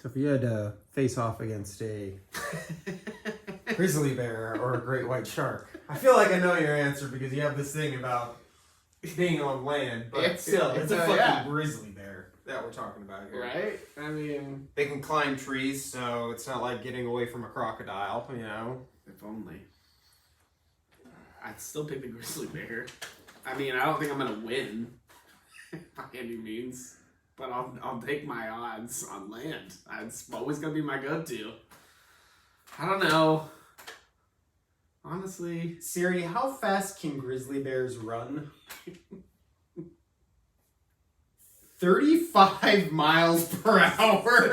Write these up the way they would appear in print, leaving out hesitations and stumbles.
So if you had to face off against a grizzly bear or a great white shark, I feel like I know your answer because you have this thing about being on land, but still, it's a fucking grizzly bear that we're talking about here. Right? I mean... They can climb trees, so it's not like getting away from a crocodile, you know? If only. I'd still pick the grizzly bear. I mean, I don't think I'm going to win by any means. But I'll take my odds on land. It's always going to be my go-to. I don't know. Honestly. Siri, how fast can grizzly bears run? 35 miles per hour.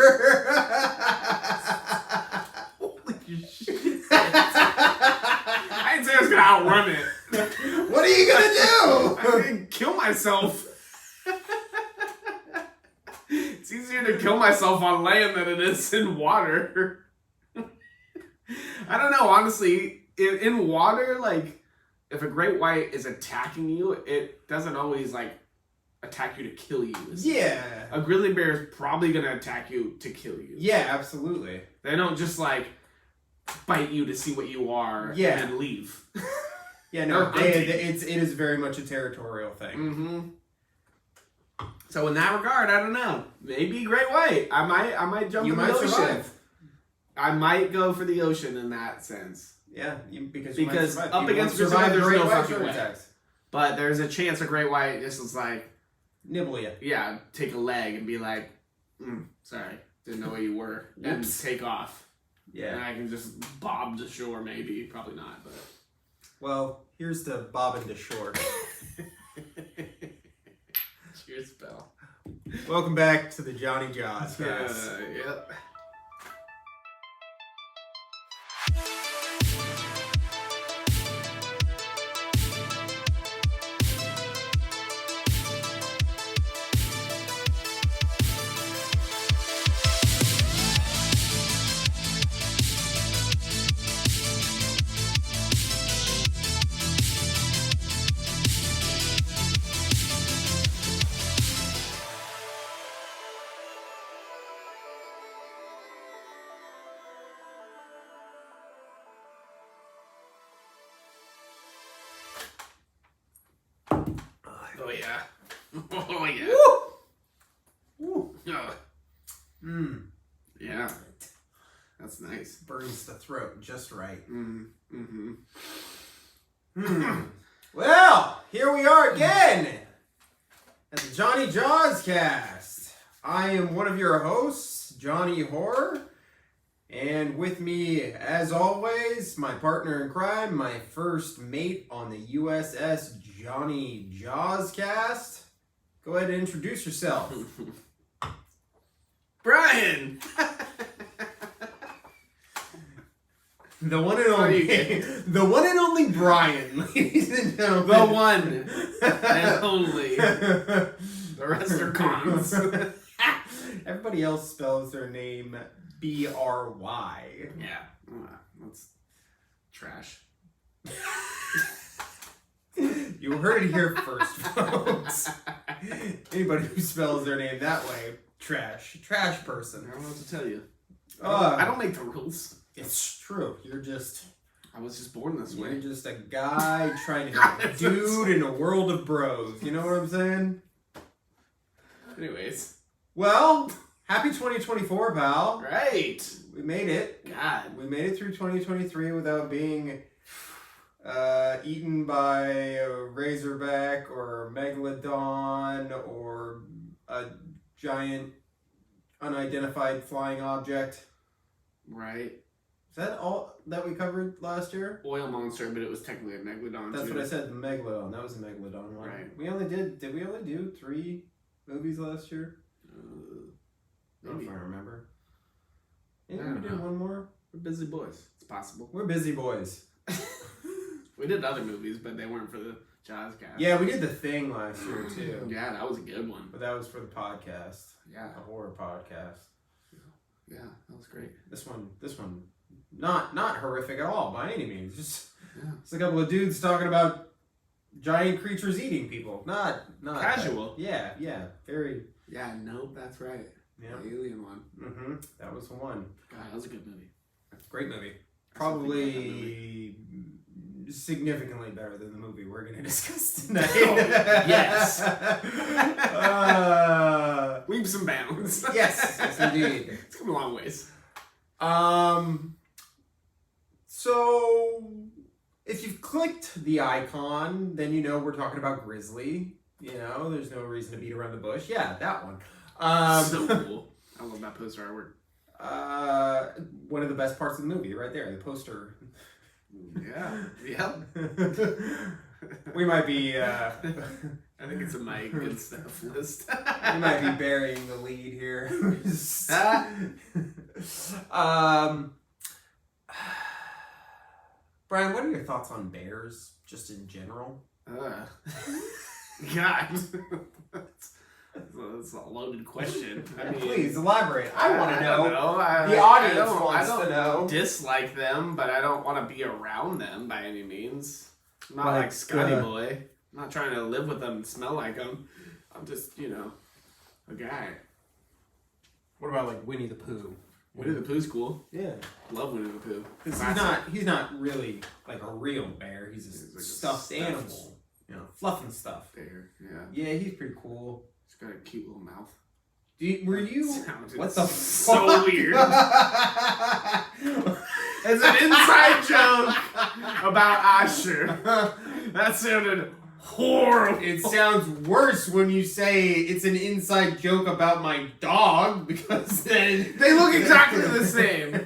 Holy shit. I didn't say I was going to outrun it. What are you going to do? I'm going to kill myself. It's easier to kill myself on land than it is in water. I don't know, honestly. In water, like, if a great white is attacking you, it doesn't always, like, attack you to kill you. Yeah. A grizzly bear is probably going to attack you to kill you. Yeah, absolutely. They don't just, like, bite you to see what you are and then leave. Yeah, no, it is very much a territorial thing. Mm-hmm. So in that regard, I don't know. Maybe great white. I might jump in the ocean. Survive. I might go for the ocean in that sense. Yeah, because up against grizzly bear, there's no fucking way. But there's a chance a great white just is like nibble you. Yeah, take a leg and be like, sorry, didn't know where you were, and take off. Yeah, and I can just bob to shore. Maybe, probably not, but well, here's the bobbing to shore. Cheers, Bell. Welcome back to the Johnny Jaws cast. Yep. Oh yeah. Oh yeah. Woo! Woo. Yeah. That's nice. Burns the throat just right. Well, here we are again at the Johnny Jaws cast. I am one of your hosts, Johnny Horror. And with me, as always, my partner in crime, my first mate on the USS Johnny Jaws cast. Go ahead and introduce yourself. Brian! The one and only Brian, ladies and gentlemen. The one and only. The rest are cons. Everybody else spells their name B-R-Y. Yeah. That's trash. You heard it here first, folks. Anybody who spells their name that way, trash. Trash person. I don't know what to tell you. I don't make the rules. It's true. I was just born this way. You're just a guy trying to be a dude in a world of bros. You know what I'm saying? Anyways. Well, happy 2024, pal. Right. We made it. God. We made it through 2023 without being eaten by a razorback or a megalodon or a giant unidentified flying object. Right. Is that all that we covered last year? Oil monster, but it was technically a megalodon. That's what I said, the megalodon. That was a megalodon one. Right. Did we only do 3 movies last year? I don't know if I remember. Maybe we did one more. We're busy boys. It's possible. We're busy boys. We did other movies, but they weren't for the Jaws cast. Yeah, we did The Thing last year, too. Yeah, that was a good one. But that was for the podcast. Yeah. A horror podcast. Yeah, that was great. This one, not horrific at all by any means. Just a couple of dudes talking about giant creatures eating people. Not casual. Yeah, very. Yeah, nope, that's right. Yeah. The alien one. Mm-hmm. That was the one. God, that was a good movie. Great movie. Probably significantly better than the movie we're going to discuss tonight. Yes. Leaps and bounds. Yes, indeed. It's come a long ways. So if you've clicked the icon, then you know we're talking about Grizzly. You know, there's no reason to beat around the bush. Yeah, that one. So cool. I love that poster artwork. One of the best parts of the movie, right there, the poster. Yeah. Yep. We might be. I think it's a my good stuff list. We might be burying the lead here. Brian, what are your thoughts on bears, just in general? God. That's a loaded question. I mean, please elaborate. I want to know. The audience wants to know. Dislike them, but I don't want to be around them by any means. I'm not like Scotty Boy. I'm not trying to live with them and smell like them. I'm just, a guy. What about like Winnie the Pooh? Winnie the Pooh's cool. Yeah. Love Winnie the Pooh. He's not really like a real bear. He's like stuffed animal. Fluff and stuff. Bear, yeah. Yeah, he's pretty cool. He's got a cute little mouth. Were you? What the? So weird. It's an inside joke about Asher. That sounded horrible. It sounds worse when you say it's an inside joke about my dog because then they look exactly the same.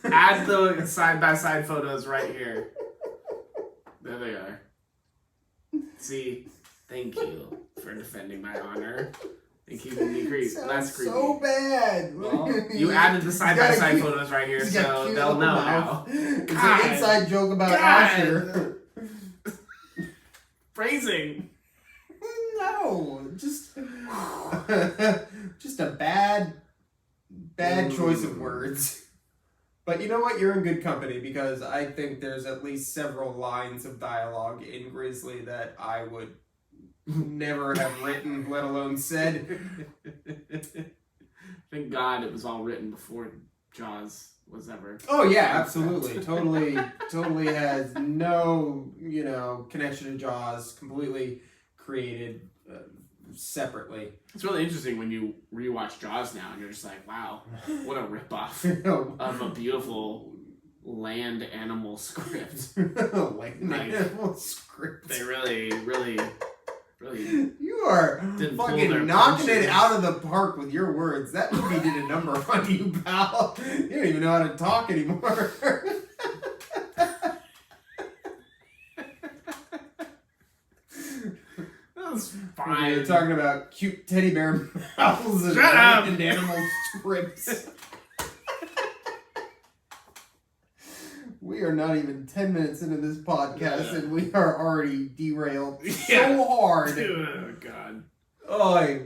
Add the side-by-side photos right here. There they are. See, thank you for defending my honor and keeping me creepy. That's creepy. So bad. Well, you added the side-by-side photos right here, so they'll know now. It's an inside joke about Asher. Phrasing. No, just a bad choice of words. But you know what? You're in good company because I think there's at least several lines of dialogue in Grizzly that I would never have written, let alone said. Thank God it was all written before Jaws was ever. Oh yeah, absolutely. Totally has no, connection to Jaws. Completely created separately. It's really interesting when you rewatch Jaws now and you're just like, wow, what a ripoff of a beautiful land animal script. Animal script. They really You are fucking knocking it out of the park with your words. That movie did a number on you, pal. You don't even know how to talk anymore. That's fine. You're talking about cute teddy bear mouths and animal scripts. We are not even 10 minutes into this podcast and we are already derailed so hard. Oh, God. Oh,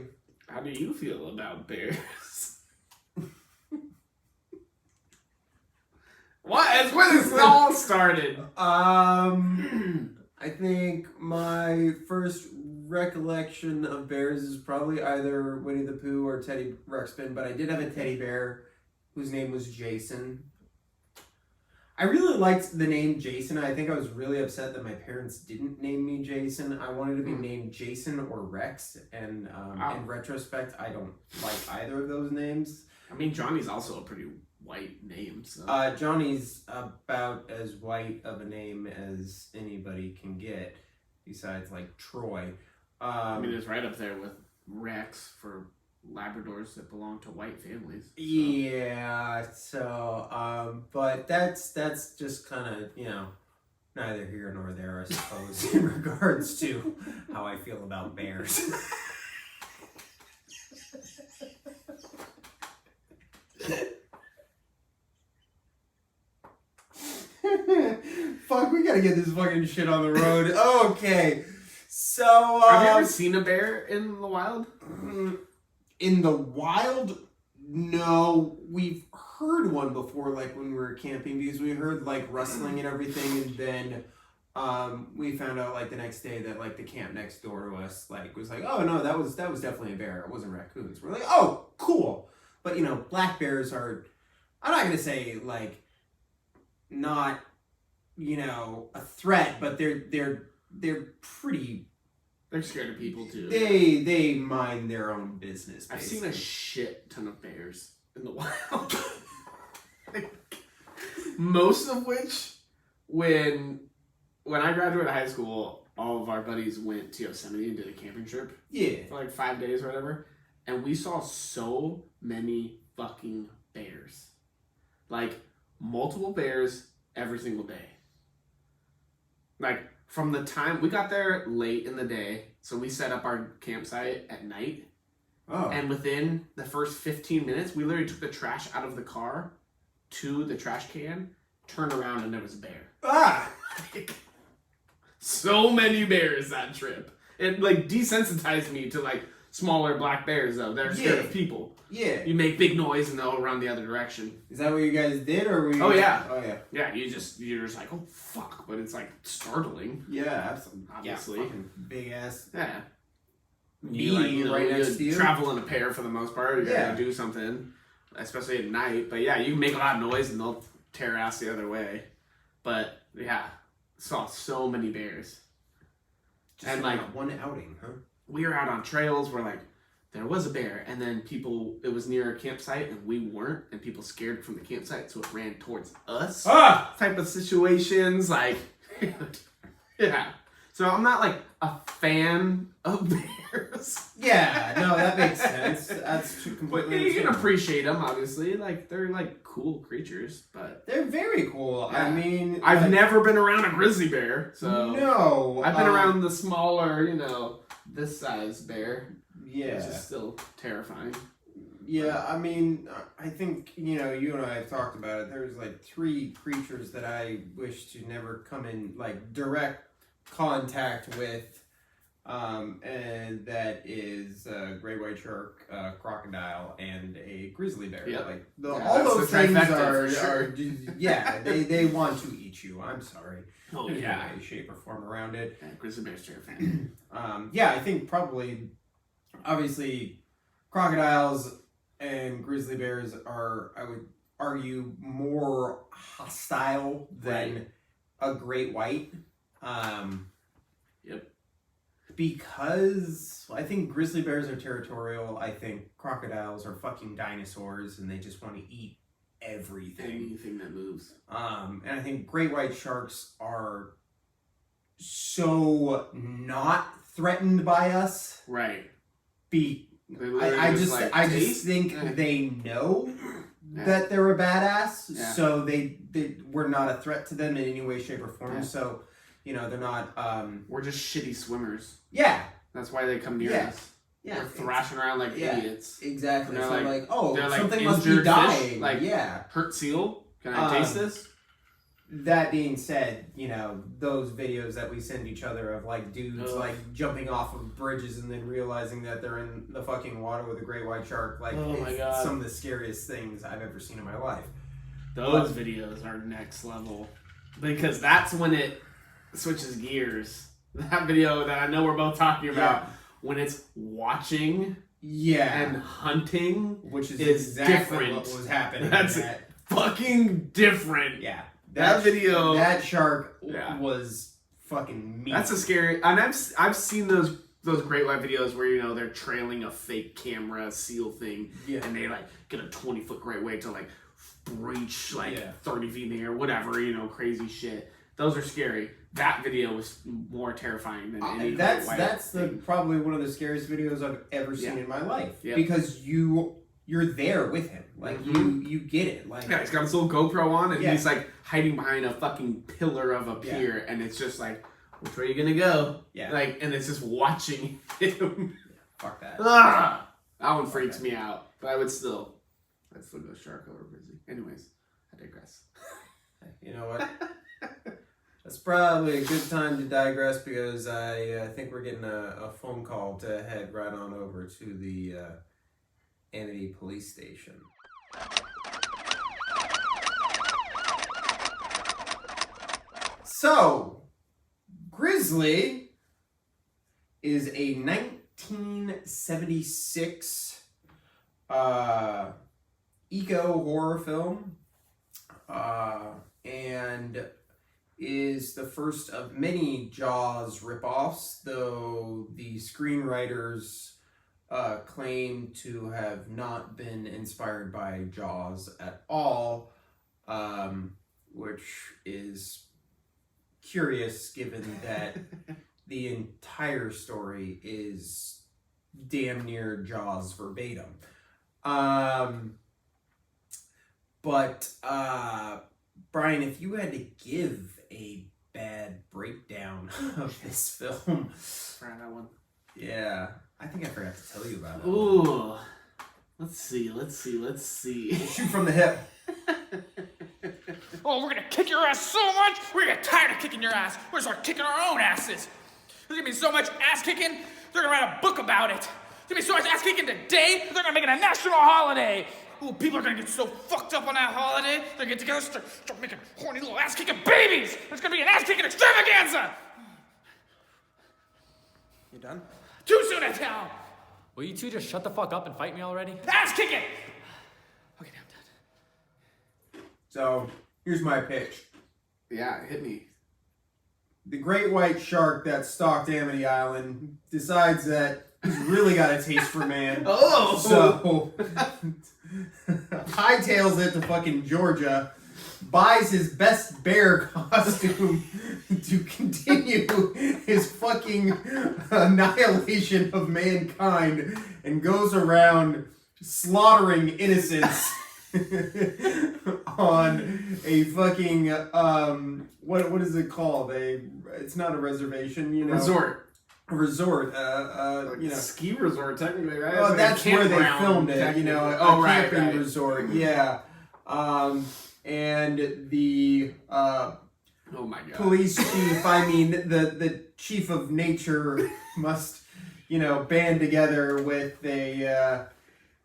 how do you feel about bears? What? When this all started? I think my first recollection of bears is probably either Winnie the Pooh or Teddy Ruxpin, but I did have a teddy bear whose name was Jason. I really liked the name Jason. I think I was really upset that my parents didn't name me Jason. I wanted to be named Jason or Rex, and in retrospect, I don't like either of those names. I mean, Johnny's also a pretty white name. So. Johnny's about as white of a name as anybody can get, besides like Troy. I mean, it's right up there with Rex for Labradors that belong to white families. So. Yeah, so, but that's just kind of, neither here nor there, I suppose, in regards to how I feel about bears. Fuck, we gotta get this fucking shit on the road. Okay, so, have you ever seen a bear in the wild? In the wild, no. We've heard one before, like when we were camping, because we heard like rustling and everything, and then we found out like the next day that like the camp next door to us like was like, oh no, that was definitely a bear. It wasn't raccoons. We're like, oh, cool. But black bears are, I'm not gonna say like not a threat, but they're pretty. They're scared of people too. They mind their own business. Basically. I've seen a shit ton of bears in the wild. Most of which, when I graduated high school, all of our buddies went to Yosemite and did a camping trip. Yeah. For like 5 days or whatever. And we saw so many fucking bears. Like, multiple bears every single day. Like, from the time we got there late in the day, so we set up our campsite at night. Oh. And within the first 15 minutes, we literally took the trash out of the car to the trash can, turned around, and there was a bear. Ah! So many bears that trip. It like desensitized me to like smaller black bears though. They're scared of people. Yeah. You make big noise and they'll run the other direction. Is that what you guys did, or were you? Oh yeah. Oh yeah. Yeah, you're just like, oh fuck, but it's like startling. Yeah, absolutely. Obviously. Yeah, big ass. Yeah. You right next to you. Travel in a pair for the most part. You Yeah. gotta do something, especially at night. But yeah, you can make a lot of noise and they'll tear ass the other way. But yeah, saw so many bears. Just and like one outing, huh? We were out on trails where like there was a bear, and then it was near a campsite and we weren't, and people scared from the campsite, so it ran towards us. Type of situations, like yeah. So I'm not like a fan of bears. Yeah, no, that makes sense. That's completely. You can appreciate them, obviously. Like they're like cool creatures, but they're very cool. Yeah. I mean, I've never been around a grizzly bear, so no, I've been around the smaller, this size bear. Yeah, which is still terrifying. Yeah, I mean, I think you and I have talked about it. There's like 3 creatures that I wish to never come in like direct contact with, and that is a great white shark, crocodile, and a grizzly bear. Yep. Like all those things are yeah, they want to eat you. I'm sorry. Oh There's yeah, no way, shape, or form around it. Yeah, grizzly bear's terrifying. Yeah, I think probably, obviously, crocodiles and grizzly bears are, I would argue, more hostile than a great white. Yep. Because I think grizzly bears are territorial. I think crocodiles are fucking dinosaurs and they just want to eat everything. Anything that moves. And I think great white sharks are so not threatened by us. Right. I just think they know that they're a badass, so we're not a threat to them in any way, shape, or form. Yeah. So, they're not. We're just shitty swimmers. Yeah. That's why they come near us. Yeah. We're thrashing around like idiots. Exactly. They're so like, oh, they're something like must be dying. Fish, like, hurt seal. Can I taste this? That being said, those videos that we send each other of like dudes like jumping off of bridges and then realizing that they're in the fucking water with a great white shark, like it's some of the scariest things I've ever seen in my life. Those videos are next level. Because that's when it switches gears. That video that I know we're both talking about, when it's watching and hunting, which is exactly different. What was happening. That's fucking different. Yeah. That video, that shark was fucking mean. That's a scary. And I've seen those great white videos where they're trailing a fake camera seal thing, and they like get a 20-foot great white to like breach 30 feet in the air, whatever, crazy shit. Those are scary. That video was more terrifying than any. That's probably one of the scariest videos I've ever seen in my life because you're there with him. Like, you get it. Like, he's got his little GoPro on, and he's, like, hiding behind a fucking pillar of a pier, and it's just like, which way are you gonna go? Yeah. Like, and it's just watching him. Fuck that. That one freaks me out. But I'd still go shark over grizzly. Anyways, I digress. You know what? That's probably a good time to digress because I think we're getting a phone call to head right on over to the Amity police station. So, Grizzly is a 1976 eco horror film, and is the first of many Jaws ripoffs, though the screenwriters claim to have not been inspired by Jaws at all, which is curious given that the entire story is damn near Jaws verbatim. But Brian, if you had to give a bad breakdown of this film, Try that one. yeah, I think I forgot to tell you about it. Ooh, let's see. Shoot from the hip. Oh, we're gonna kick your ass so much, we're gonna get tired of kicking your ass. We're gonna start kicking our own asses. There's gonna be so much ass kicking, they're gonna write a book about it. There's gonna be so much ass kicking today, they're gonna make it a national holiday. Ooh, people are gonna get so fucked up on that holiday, they're gonna get together, start making horny little ass kicking babies. There's gonna be an ass kicking extravaganza. You done? Too soon to tell. Will you two just shut the fuck up and fight me already? Ass kicking. Okay, now I'm done. So, here's my pitch. Yeah, hit me. The great white shark that stalked Amity Island decides that he's really got a taste for man. Oh! So, hightails it to fucking Georgia, buys his best bear costume to continue his fucking annihilation of mankind, and goes around slaughtering innocents on a fucking what is it called? It's not a reservation, you know. Resort. A resort, Like you know. ski resort, technically, right? Well, It's like a that's where they campground, filmed it, you know, technically. a Oh, right, camping right. resort, yeah. And the Oh my god. police chief, I mean, the chief of nature must, you know, band together with a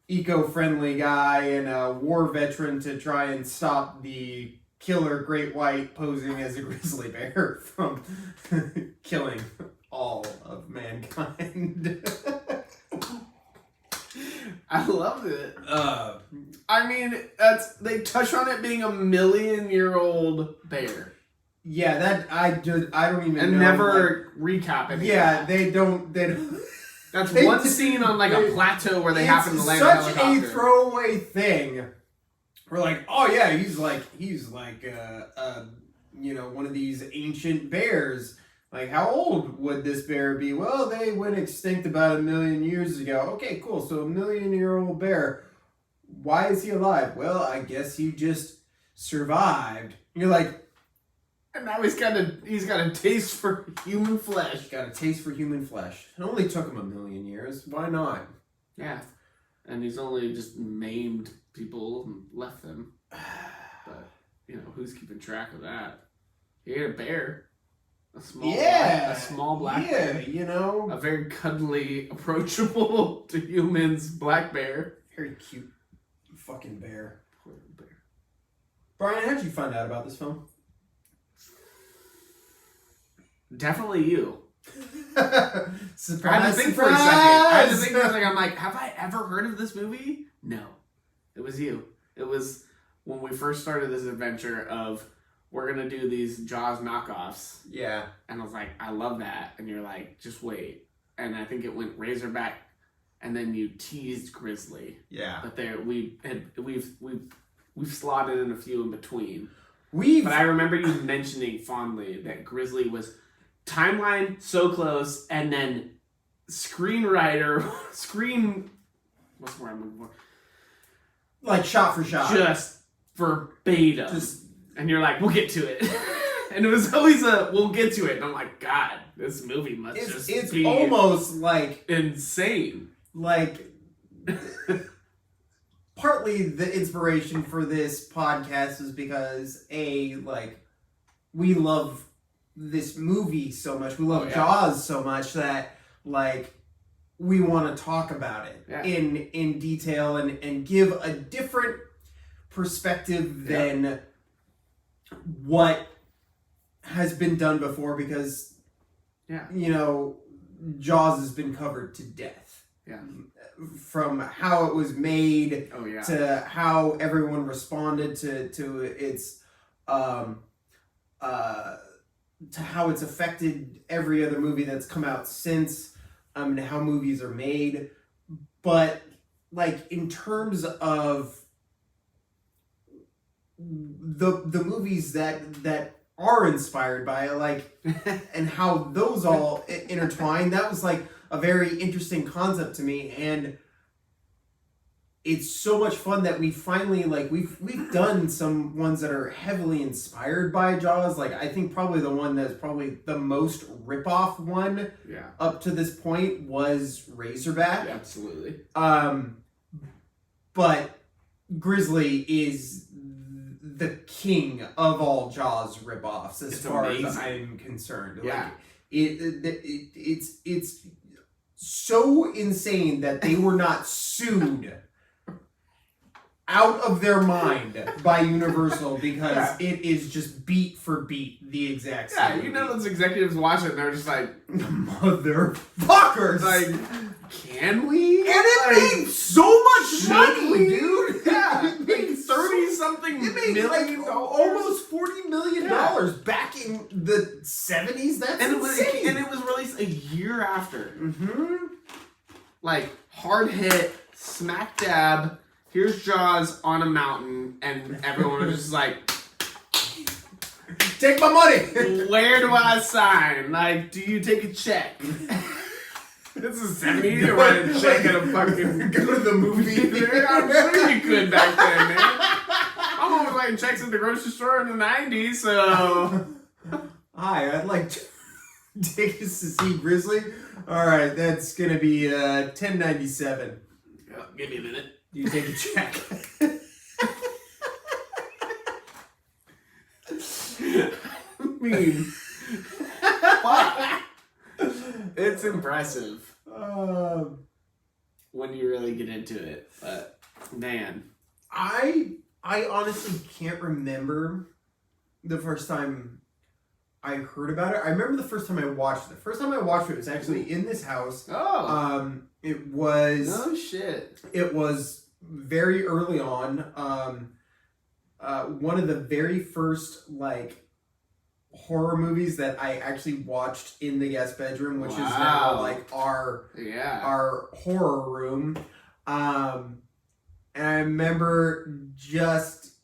eco-friendly guy and a war veteran to try and stop the killer great white posing as a grizzly bear from killing all of mankind. I loved it. uh, I mean, they touch on it being a 1,000,000-year-old bear. yeah, that I don't even And know. never recap it. Yeah, they don't. That's they one d- scene on like they- a plateau where they happen to It's land a such helicopter. a throwaway thing. We're like, oh yeah, he's like you know, one of these ancient bears. Like, how old would this bear be? Well, they went extinct about 1,000,000 years ago. Okay, cool. So 1,000,000-year-old bear. Why is he alive? Well, I guess he just survived. And you're like, And now he's got a taste for human flesh. got a taste for human flesh. It only took him 1,000,000 years. Why not? Yeah. And he's only just maimed people and left them. But, you know, who's keeping track of that? He ate a bear. A small black yeah, bear. you know, A very cuddly, approachable to humans black bear. very cute fucking bear. Poor little bear. Brian, how did you find out about this film? Definitely you. Surprise! I had to think for a second. I had to think for a second. I'm like, have I ever heard of this movie? No. It was you. It was when we first started this adventure of we're going to do these Jaws knockoffs. Yeah. And I was like, I love that. And you're like, just wait. And I think it went Razorback, and then you teased Grizzly. Yeah. But we've slotted in a few in between. But I remember you mentioning fondly that Grizzly was timeline so close, and then what's the word I'm looking for? like shot for shot. Just verbatim. Just and you're like, we'll get to it. And it was always we'll get to it. And I'm like, God, this movie must it's be almost like insane. Partly the inspiration for this podcast is because we love this movie so much. We love Jaws so much that we want to talk about it in detail and give a different perspective than what has been done before, because you know, Jaws has been covered to death. Yeah. From how it was made to how everyone responded to its to how it's affected every other movie that's come out since, and how movies are made. But like in terms of the movies that are inspired by it, like, and how those all intertwine, that was like a very interesting concept to me. And it's so much fun that we finally, like, we've done some ones that are heavily inspired by Jaws. Like, I think probably the one that's probably the most rip-off one up to this point was Razorback. Yeah, absolutely. But Grizzly is the king of all Jaws rip-offs as far as I'm concerned. Yeah. Like, it's so insane that they were not sued out of their mind by Universal, because it is just beat for beat the exact same. Yeah, you know those executives watch it and they're just like, motherfuckers! Like, can we? And it made so much money, dude! Yeah, it made 30-something million. It made like almost $40 million back in the 70s. That's insane. And it was released a year after. Mm-hmm. Like, hard hit, smack dab, here's Jaws on a mountain, and everyone was just like, take my money! Where do I sign? Like, do you take a check? This is 70s, you write a check at a fucking... Go to the movie theater. I'm sure you could back then, man. I'm always writing checks at the grocery store in the 90s, so... Hi, I'd like to take us to see Grizzly. Alright, that's gonna be $10.97. Give me a minute. You take a check. I mean, fuck. It's impressive when you really get into it. But man, I honestly can't remember the first time I heard about it. I remember the first time I watched it. The first time I watched it was actually in this house. Oh. It was... No shit. It was very early on. One of the very first, like, horror movies that I actually watched in the guest bedroom, which is now, like, our horror room. And I remember just,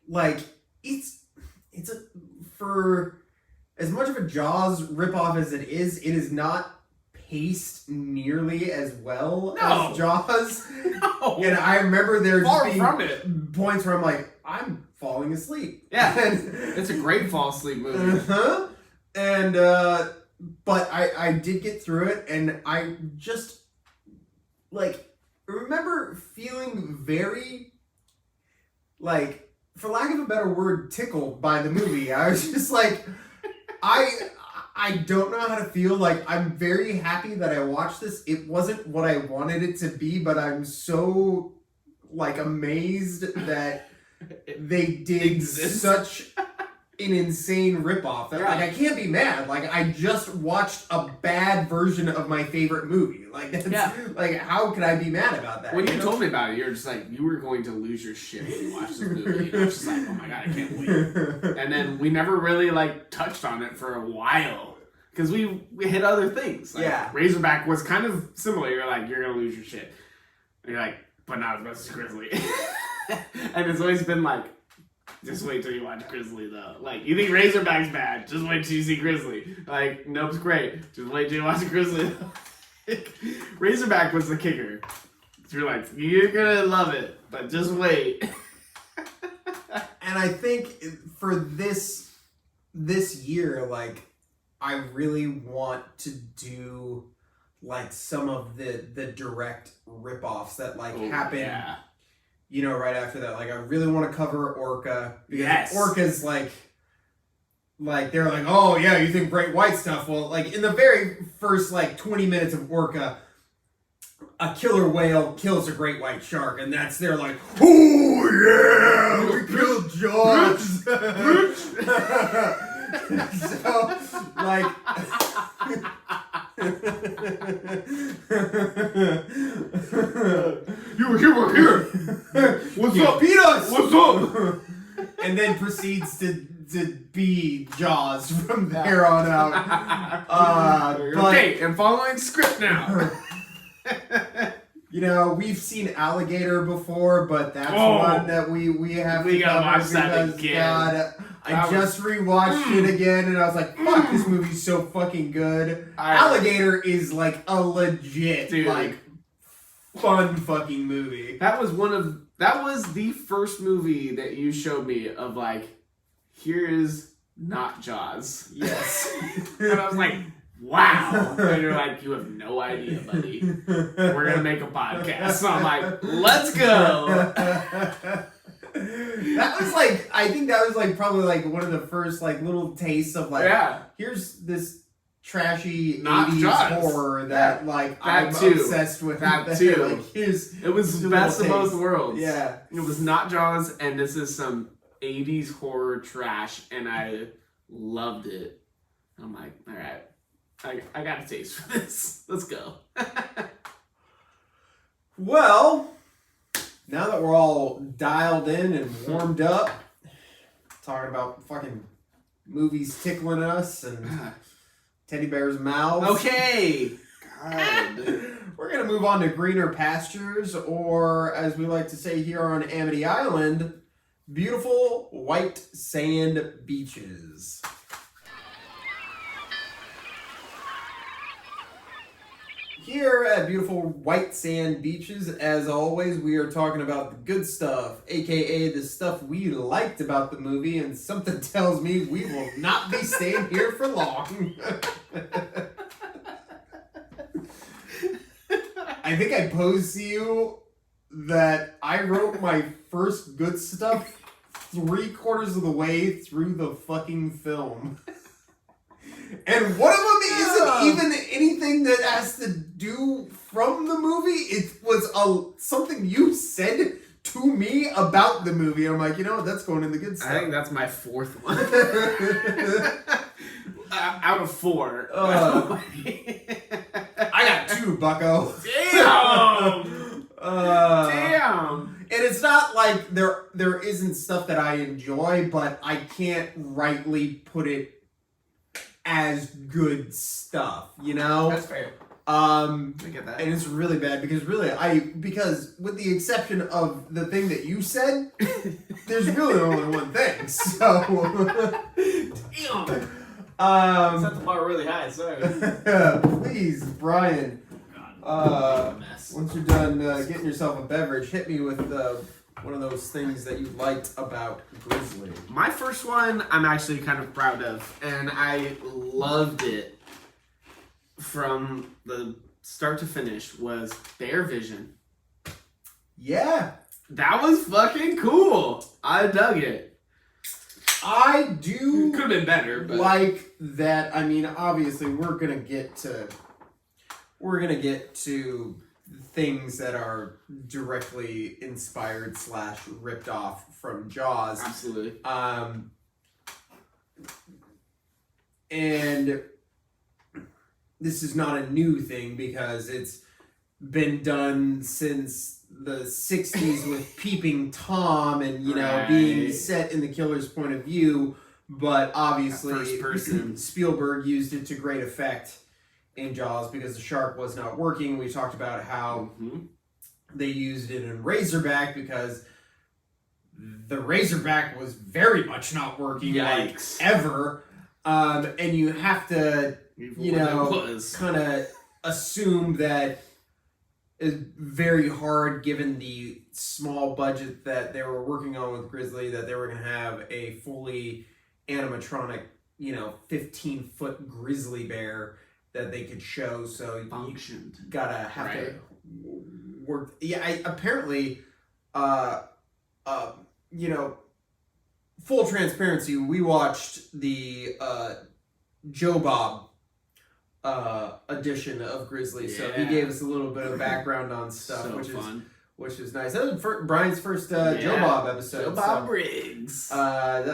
like, it's for as much of a Jaws ripoff as it is not paced nearly as well as Jaws. No. And I remember there just being from it. points where I'm like, I'm falling asleep. Yeah. And, It's a great fall asleep movie. uh-huh. And but I did get through it, and I just, like, remember feeling very, like, for lack of a better word, tickled by the movie. I was just like, I don't know how to feel. Like, I'm very happy that I watched this. It wasn't what I wanted it to be, but I'm so, like, amazed that they did such an insane ripoff. That, like, I can't be mad. Like, I just watched a bad version of my favorite movie. Like, that's, like, how could I be mad about that? When you told me about it, you were just like, you were going to lose your shit when you watched this movie. And I was just like, oh my god, I can't wait. And then we never really, like, touched on it for a while. Because we hit other things. Like, Razorback was kind of similar. You're like, you're going to lose your shit. And you're like, but not as much as Grizzly. And it's always been like, just wait till you watch Grizzly, though. Like, you think Razorback's bad, just wait till you see Grizzly. Like, nope's great, just wait till you watch Grizzly. Razorback was the kicker. So you're like, you're gonna love it, but just wait. And I think for this year, like, I really want to do, like, some of the direct ripoffs that, like, happen, you know, right after that. Like, I really want to cover Orca, because Orca's, like, they're like, oh, yeah, you think Great White stuff? Well, like, in the very first, like, 20 minutes of Orca, a killer whale kills a great white shark, and they're like, oh, yeah, we killed Jaws. So, Like, you were here. What's up? Beat us. What's up? And then proceeds to be Jaws from there on out. Okay, and following script now. You know, we've seen Alligator before, but that's one that we have to gotta cover watch that because, again. God, I just rewatched it again, and I was like, fuck, this movie's so fucking good. Alligator is like a legit, like, fun fucking movie. That was the first movie that you showed me of like, here is not Jaws. Yes. And I was like, wow. And you're like, you have no idea, buddy. We're gonna make a podcast. So I'm like, let's go. That was like, I think that was like probably like one of the first like little tastes of like, here's this trashy not 80s Jaws. Horror that like that I'm too. obsessed with. That too. Like, it was the best of both worlds. Yeah. It was not Jaws, and this is some 80s horror trash, and I loved it. I'm like, all right, I got a taste for this. Let's go. Well, now that we're all dialed in and warmed up, talking about fucking movies tickling us and teddy bears' mouths. Okay. God. We're going to move on to greener pastures, or as we like to say here on Amity Island, beautiful white sand beaches. Here at beautiful white sand beaches, as always, we are talking about the good stuff, aka the stuff we liked about the movie, and something tells me we will not be staying here for long. I think I posed to you that I wrote my first good stuff 3/4 of the way through the fucking film. And one of them isn't even anything that has to do from the movie. It was something you said to me about the movie. I'm like, you know what, that's going in the good stuff. I think that's my fourth one. Out of 4. I got 2, bucko. Damn! Damn! And it's not like there isn't stuff that I enjoy, but I can't rightly put it as good stuff, you know? That's fair. I get that. And it's really bad because because with the exception of the thing that you said, there's really only one thing. So Damn! Set the bar really high, sorry. Please, Brian. Once you're done getting yourself a beverage, hit me with one of those things that you liked about Grizzly. My first one I'm actually kind of proud of, and I loved it from the start to finish, was Bear Vision. Yeah. That was fucking cool. I dug it. I do Could have been better, but like that. I mean, obviously we're gonna get to things that are directly inspired / ripped off from Jaws. absolutely. And this is not a new thing because it's been done since the 60s with Peeping Tom and, you know, being set in the killer's point of view. But obviously, First person. Spielberg used it to great effect in Jaws because the shark was not working. We talked about how they used it in Razorback because the Razorback was very much not working, like, ever. And you have to, you know, kind of assume that it's very hard, given the small budget that they were working on with Grizzly, that they were going to have a fully animatronic, you know, 15-foot grizzly bear that they could show. So functioned. You gotta have to work. Yeah, apparently, you know, full transparency, we watched the Joe Bob edition of Grizzly, so he gave us a little bit of background on stuff, So which fun. is which was nice. That was Brian's first Joe Bob episode. Joe Bob Briggs. That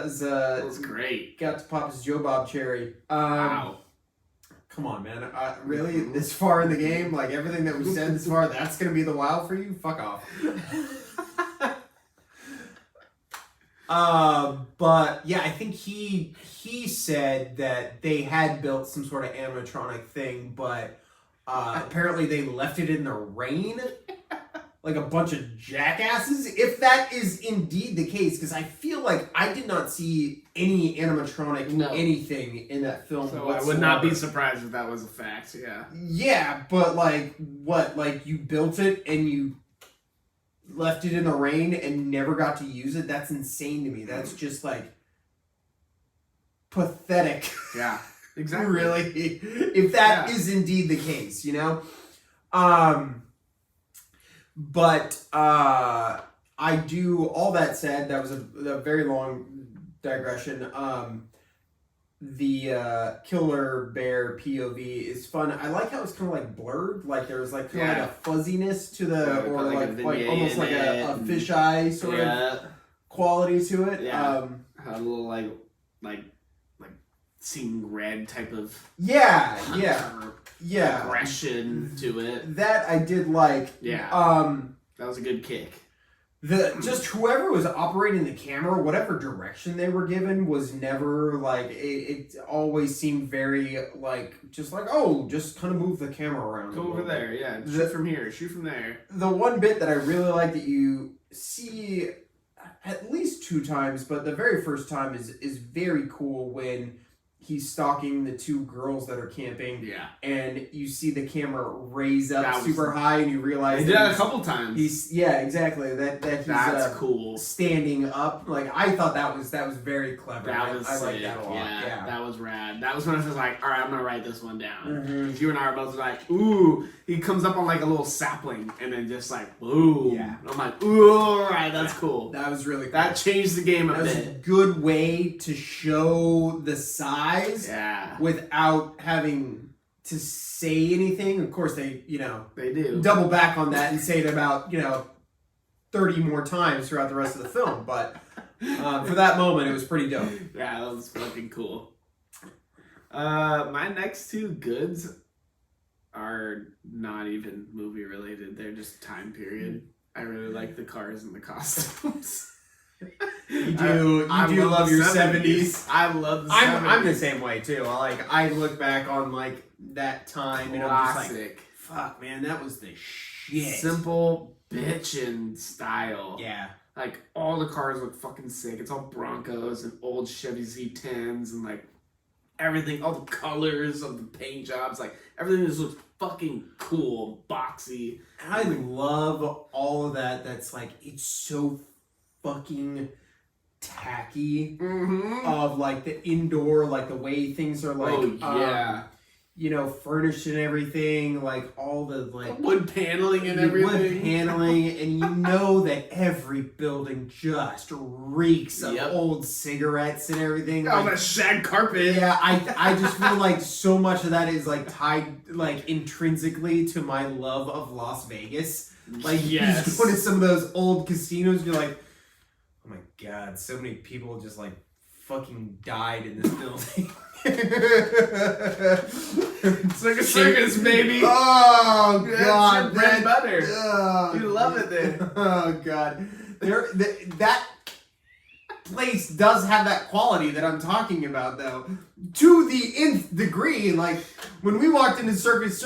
was great. Got to pop his Joe Bob cherry. Wow. Come on, man. Really? This far in the game? Like, everything that we said this far, that's going to be the wow for you? Fuck off. But, yeah, I think he said that they had built some sort of animatronic thing, but apparently they left it in the rain. Like a bunch of jackasses, if that is indeed the case, because I feel like I did not see any animatronic anything in that film. So whatsoever. I would not be surprised if that was a fact. Yeah. Yeah, but like what? Like you built it and you left it in the rain and never got to use it? That's insane to me. That's just like pathetic. Yeah. Exactly. Really, if that is indeed the case, you know. But I do, all that said, that was a very long digression. The killer bear POV is fun. I like how it's kind of like blurred, like there's like kind of like a fuzziness to the, or like almost like a fisheye sort of quality to it. Yeah, a little like seeing red type of aggression to it. That I did like. Yeah. That was a good kick. Just whoever was operating the camera, whatever direction they were given, was never like it always seemed very like just kind of move the camera around. Go over there, yeah. Shoot from here, shoot from there. The one bit that I really like that you see at least 2 times, but the very first time is very cool when he's stalking the 2 girls that are camping. Yeah. And you see the camera raise up super high and you realize he did that a couple times. Exactly. That he's that's cool. Standing up. Like I thought that was very clever. That was I sick. like that a lot. Yeah. That was rad. That was when I was like, all right, I'm gonna write this one down. Mm-hmm. You and I are both like, ooh, he comes up on like a little sapling and then just like, ooh. Yeah. I'm like, ooh, all right, that's cool. That was really cool. That changed the game a bit. That was a good way to show the size. Yeah. Without having to say anything. Of course, they do double back on that and say it about 30 more times throughout the rest of the film. But for that moment, it was pretty dope. Yeah, that was fucking cool. My next 2 goods are not even movie related. They're just time period. I really like the cars and the costumes. You do love your 70s. I love the 70s. I'm the same way too. I look back on like that time and I'm just like, fuck man, that was the shit. Simple bitchin' style. Yeah. Like all the cars look fucking sick. It's all Broncos and old Chevy Z10s and like everything, all the colors of the paint jobs, like everything just looks fucking cool, boxy. And I love all of that. That's like, it's so fucking tacky of like the indoor, like the way things are like furnished and everything, like all the like wood paneling and everything. Wood paneling, and that every building just reeks of old cigarettes and everything. Oh, that shag carpet. Yeah, I just feel like so much of that is like tied like intrinsically to my love of Las Vegas. Like you just go to some of those old casinos, you're like, oh my god, so many people just like fucking died in this building. It's like a circus, baby. Oh god, that's your bread and butter. Oh, you love it there. Oh god, that place does have that quality that I'm talking about, though, to the nth degree. Like when we walked into Circus,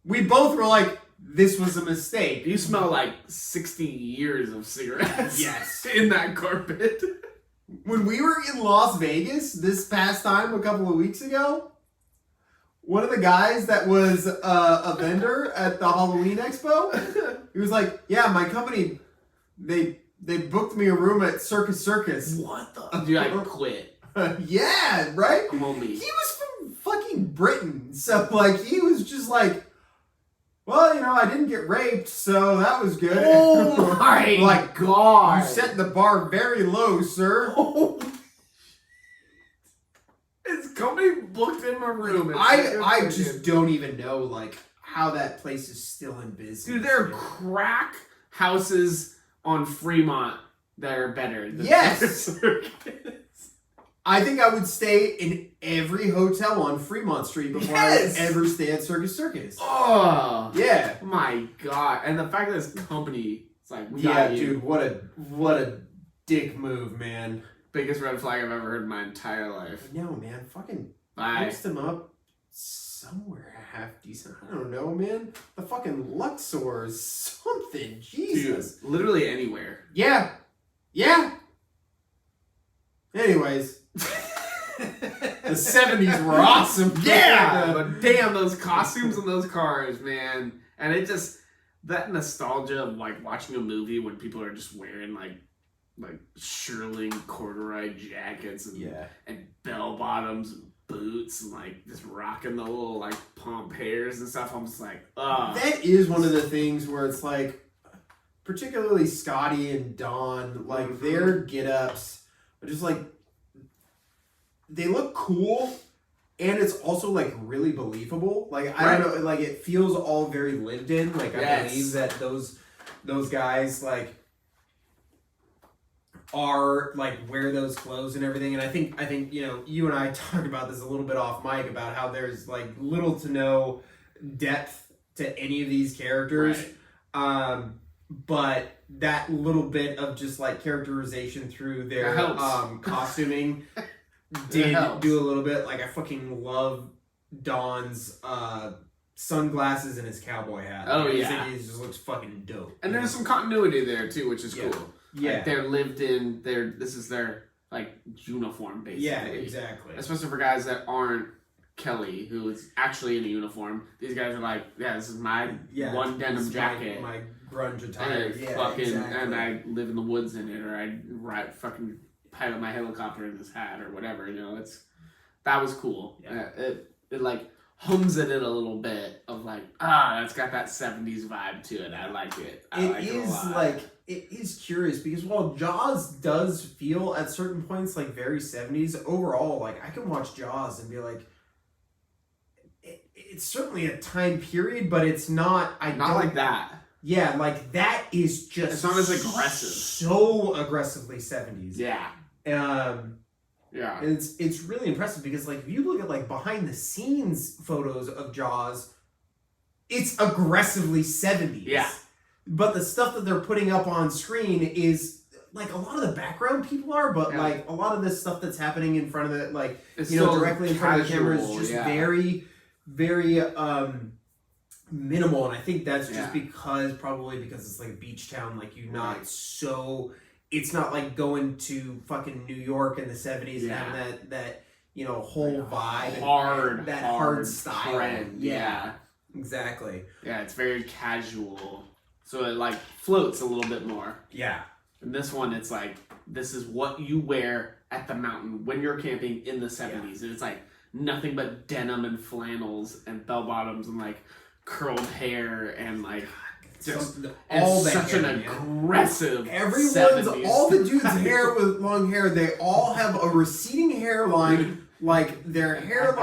we both were like, this was a mistake. You smell like 60 years of cigarettes. Yes. In that carpet. When we were in Las Vegas this past time, a couple of weeks ago, one of the guys that was a vendor at the Halloween Expo, he was like, yeah, my company, they booked me a room at Circus. What the? Dude, I quit. Yeah, right? Homie. He was from fucking Britain, so like he was just like, well, I didn't get raped, so that was good. Oh my god! You set the bar very low, sir. His company booked him a room. I just don't even know like how that place is still in business. Dude, there are man. crack houses on Fremont that are better than Yes! Circus. I think I would stay in every hotel on Fremont Street before Yes! I would ever stay at Circus. Oh Yeah. my god! And the fact that this company, it's like, we Yeah, got you. dude, what a dick move, man. Biggest red flag I've ever heard in my entire life. No, man, fucking Bye. post him up somewhere half decent. I don't know, man. The fucking Luxor or something. Jesus. Dude, literally anywhere. Yeah. Yeah. Anyways. The 70s were awesome. Yeah! But damn, those costumes and those cars, man. And it just, that nostalgia of like watching a movie when people are just wearing like shearling corduroy jackets and bell bottoms and boots and like just rocking the little like pomp hairs and stuff. I'm just like, That is one of the things where it's like, particularly Scotty and Don, like their get-ups are just like, they look cool, and it's also like really believable. Like I don't know, like it feels all very lived in. Like I believe that those guys like are like wear those clothes and everything. And I think you know, you and I talked about this a little bit off mic about how there's like little to no depth to any of these characters. Right. But that little bit of just like characterization through their costuming did do a little bit. Like I fucking love Don's sunglasses and his cowboy hat. Oh, like, yeah. he just looks fucking dope. And there's some continuity there too, which is cool. Yeah. Like they're lived in, this is their like uniform basically. Yeah, exactly. Especially for guys that aren't Kelly, who is actually in a uniform. These guys are like, yeah, this is my one denim jacket. My grunge attire. And I live in the woods in it, or I fucking pilot my helicopter in this hat, or whatever. You know, that was cool. Yeah. It like hums it in a little bit of like, it's got that 70s vibe to it. I like it. It is curious because while Jaws does feel at certain points like very 70s, overall, like I can watch Jaws and be like, it's certainly a time period, but it's not. Not like that. Yeah, like that is just. It's not as aggressive. So aggressively 70s. Yeah. Yeah. It's really impressive because like if you look at like behind the scenes photos of Jaws, it's aggressively 70s. Yeah. But the stuff that they're putting up on screen is like a lot of the background people are, but like a lot of this stuff that's happening in front of it, like it's directly in front of the camera is just very very minimal, and I think that's just probably because it's like a beach town, like you're not so. It's not like going to fucking New York in the 70s and having that you know whole vibe, hard style. Trend. Yeah, exactly. Yeah, it's very casual, so it like floats a little bit more. Yeah. And this one, it's like this is what you wear at the mountain when you're camping in the 70s, and it's like nothing but denim and flannels and bell bottoms and like curled hair and like. Just all such an aggressive. Everyone's 70s. All the dudes' hair with long hair. They all have a receding hairline. Like their hair,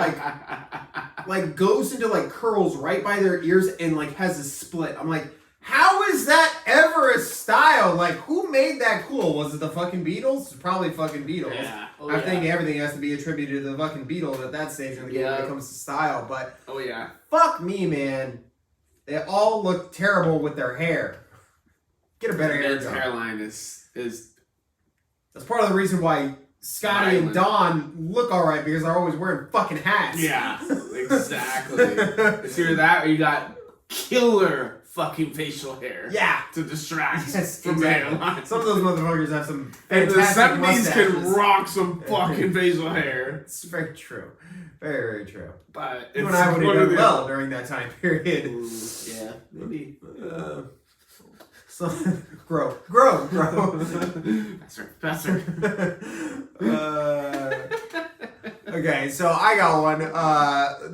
like goes into like curls right by their ears and like has a split. I'm like, how is that ever a style? Like, who made that cool? Was it the fucking Beatles? Probably fucking Beatles. Yeah. I think everything has to be attributed to the fucking Beatles at that stage in the game when it comes to style. But fuck me, man. They all look terrible with their hair. Get a better hair job. Hairline is. That's part of the reason why Scotty and Don look alright, because they're always wearing fucking hats. Yeah, exactly. It's either that or you got killer fucking facial hair. Yeah. To distract from the hairline. Some of those motherfuckers have some fantastic and the 70s mustaches. can rock some fucking facial hair. It's very true. Very, very true. But you and I would have done well during that time period. Ooh, yeah, maybe. So, grow. Faster. Okay, so I got one.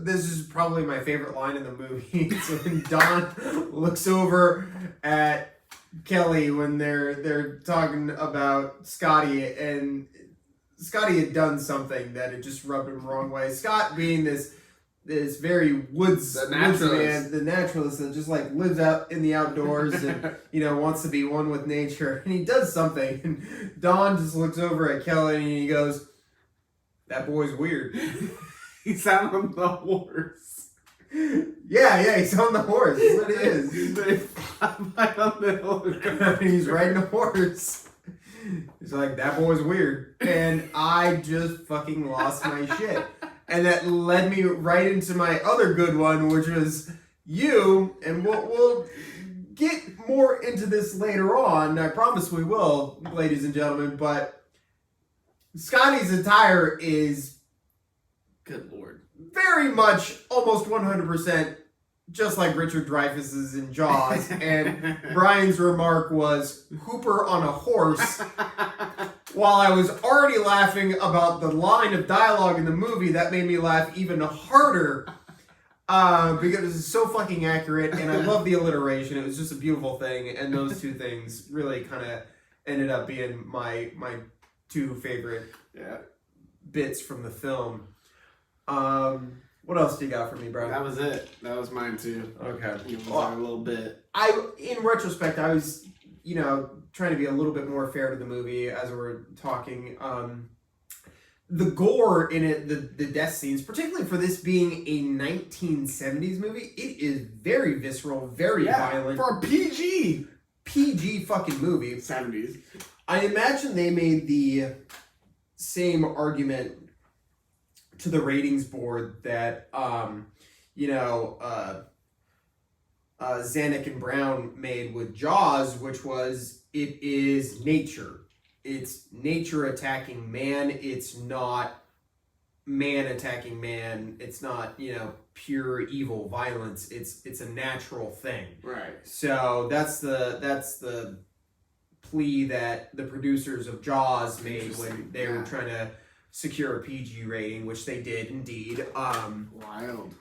This is probably my favorite line in the movie. So when Don looks over at Kelly when they're talking about Scotty, and Scotty had done something that had just rubbed him the wrong way. Scott, being this this very woods man, the naturalist that just like lives out in the outdoors and wants to be one with nature. And he does something, and Don just looks over at Kelly and he goes, "That boy's weird." He's out on the horse. Yeah, he's on the horse. That's what it is. He's riding a horse. He's like, "That boy's weird," and I just fucking lost my shit. And that led me right into my other good one, which was you. And we'll get more into this later on. I promise we will, ladies and gentlemen. But Scotty's attire is, good lord, very much almost 100% just like Richard Dreyfuss's in Jaws. And Brian's remark was Hooper on a horse. While I was already laughing about the line of dialogue in the movie, that made me laugh even harder because it's so fucking accurate, and I love the alliteration. It was just a beautiful thing, and those two things really kind of ended up being my two favorite bits from the film. What else do you got for me, Brian? That was it. That was mine too. Okay. It was a little bit. In retrospect, I was, trying to be a little bit more fair to the movie as we're talking. The gore in it, the death scenes, particularly for this being a 1970s movie, it is very visceral, very violent. For a PG fucking movie. 70s. I imagine they made the same argument to the ratings board that, Zanuck and Brown made with Jaws, which was, it is nature. It's nature attacking man. It's not man attacking man. It's not, pure evil violence. It's a natural thing. Right. So that's the plea that the producers of Jaws made when they were trying to secure a PG rating, which they did indeed. Wild.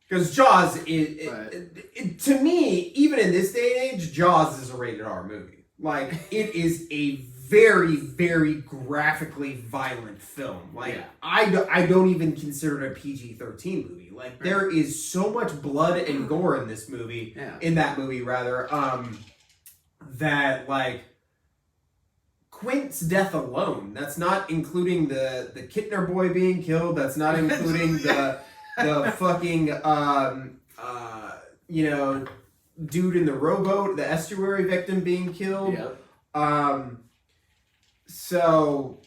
Because Jaws, to me, even in this day and age, Jaws is a rated R movie. Like, it is a very, very graphically violent film. Like, I don't even consider it a PG-13 movie. Like, there is so much blood and gore in this movie, in that movie, rather, that, like, Quint's death alone, that's not including the Kittner boy being killed, that's not including the fucking, dude in the rowboat, the estuary victim being killed. Yep. So,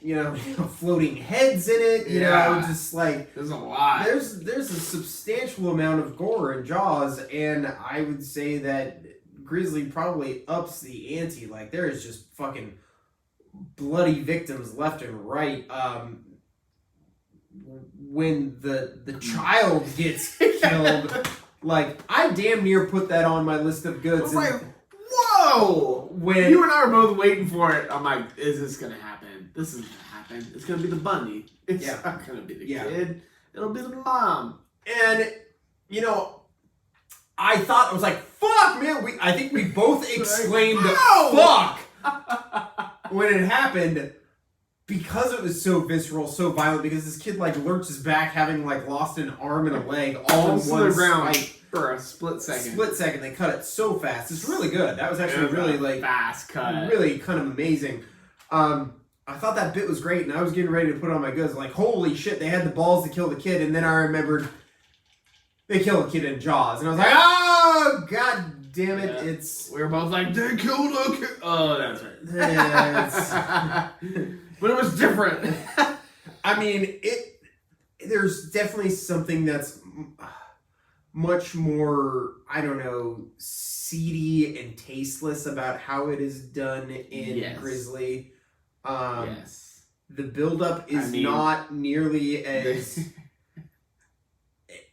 floating heads in it, just like... There's a lot. There's a substantial amount of gore in Jaws, and I would say that Grizzly probably ups the ante. Like, there is just fucking bloody victims left and right. When the child gets killed, like, I damn near put that on my list of goods. I was like, whoa! When you and I were both waiting for it, I'm like, is this gonna happen? This isn't gonna happen. It's gonna be the bunny. It's not gonna be the kid. It'll be the mom. And, I thought, I was like, fuck, man. I think we both exclaimed, fuck, when it happened. Because it was so visceral, so violent, because this kid, like, lurches back, having, like, lost an arm and a leg all in one ground swipe. For a split second. They cut it so fast. It's really good. That was actually really, like... fast cut. Really kind of amazing. I thought that bit was great, and I was getting ready to put on my goods. Like, holy shit, they had the balls to kill the kid, and then I remembered they kill a kid in Jaws. And I was like, oh, god damn it, it's... We were both like, they killed a kid. Oh, that's right. But it was different. I mean, there's definitely something that's much more, I don't know, seedy and tasteless about how it is done in Grizzly. The buildup is not nearly as...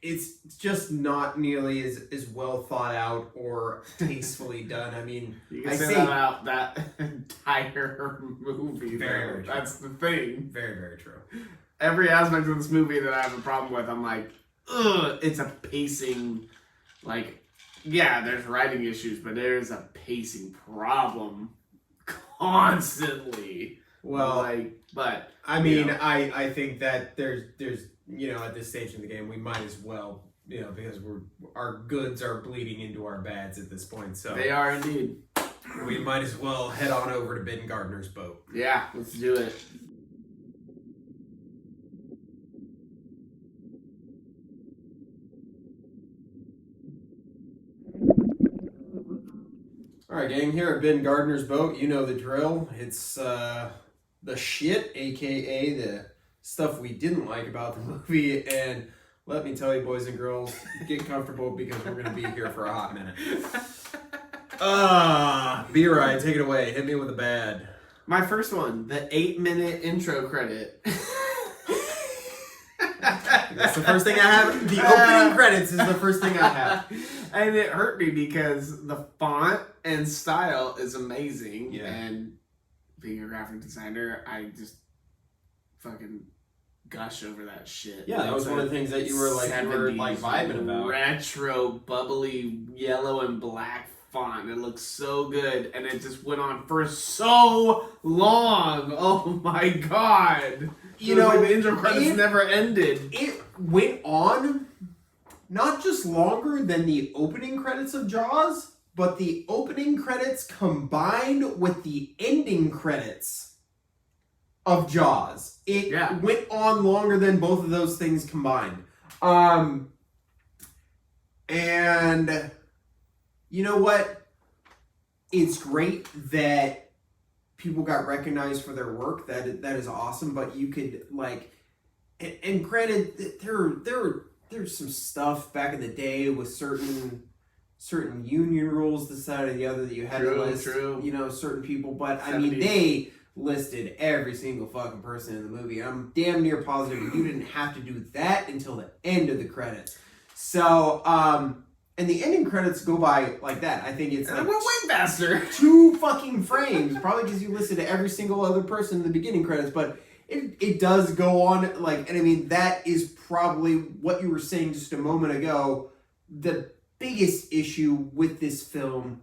It's just not nearly as well thought out or tastefully done. I mean, you can say that about that entire movie. Very true. That's the thing. Very, very true. Every aspect of this movie that I have a problem with, I'm like, ugh, it's a pacing, like, there's writing issues, but there's a pacing problem constantly. Well, but I mean, I think that there's at this stage in the game, we might as well, because our goods are bleeding into our bads at this point. So They are indeed. we might as well head on over to Ben Gardner's boat. Yeah, let's do it. All right, gang, here at Ben Gardner's boat, you know the drill. It's the shit, aka the stuff we didn't like about the movie. And let me tell you, boys and girls, get comfortable because we're going to be here for a hot minute. B-Ride, take it away. Hit me with a bad. My first one, the 8-minute intro credit. That's the first thing I have. The opening credits is the first thing I have. And it hurt me because the font and style is amazing. Yeah. And being a graphic designer, I just fucking gush over that shit. Yeah, that was one of the things that you were like 70s vibing about. Retro, bubbly, yellow and black font. It looks so good, and it just went on for so long. Oh my god! The intro credits never ended. It went on not just longer than the opening credits of Jaws, but the opening credits combined with the ending credits of Jaws. It went on longer than both of those things combined. And you know what? It's great that people got recognized for their work. That is awesome. But you could and granted, there's some stuff back in the day with certain union rules, this side or the other, that you had to list. Certain people. But 70s. I mean, they listed every single fucking person in the movie. I'm damn near positive you didn't have to do that until the end of the credits. So, and the ending credits go by like that. I think it's and it went way faster. 2 fucking frames, probably because you listed every single other person in the beginning credits, but it does go on, and I mean, that is probably what you were saying just a moment ago. The biggest issue with this film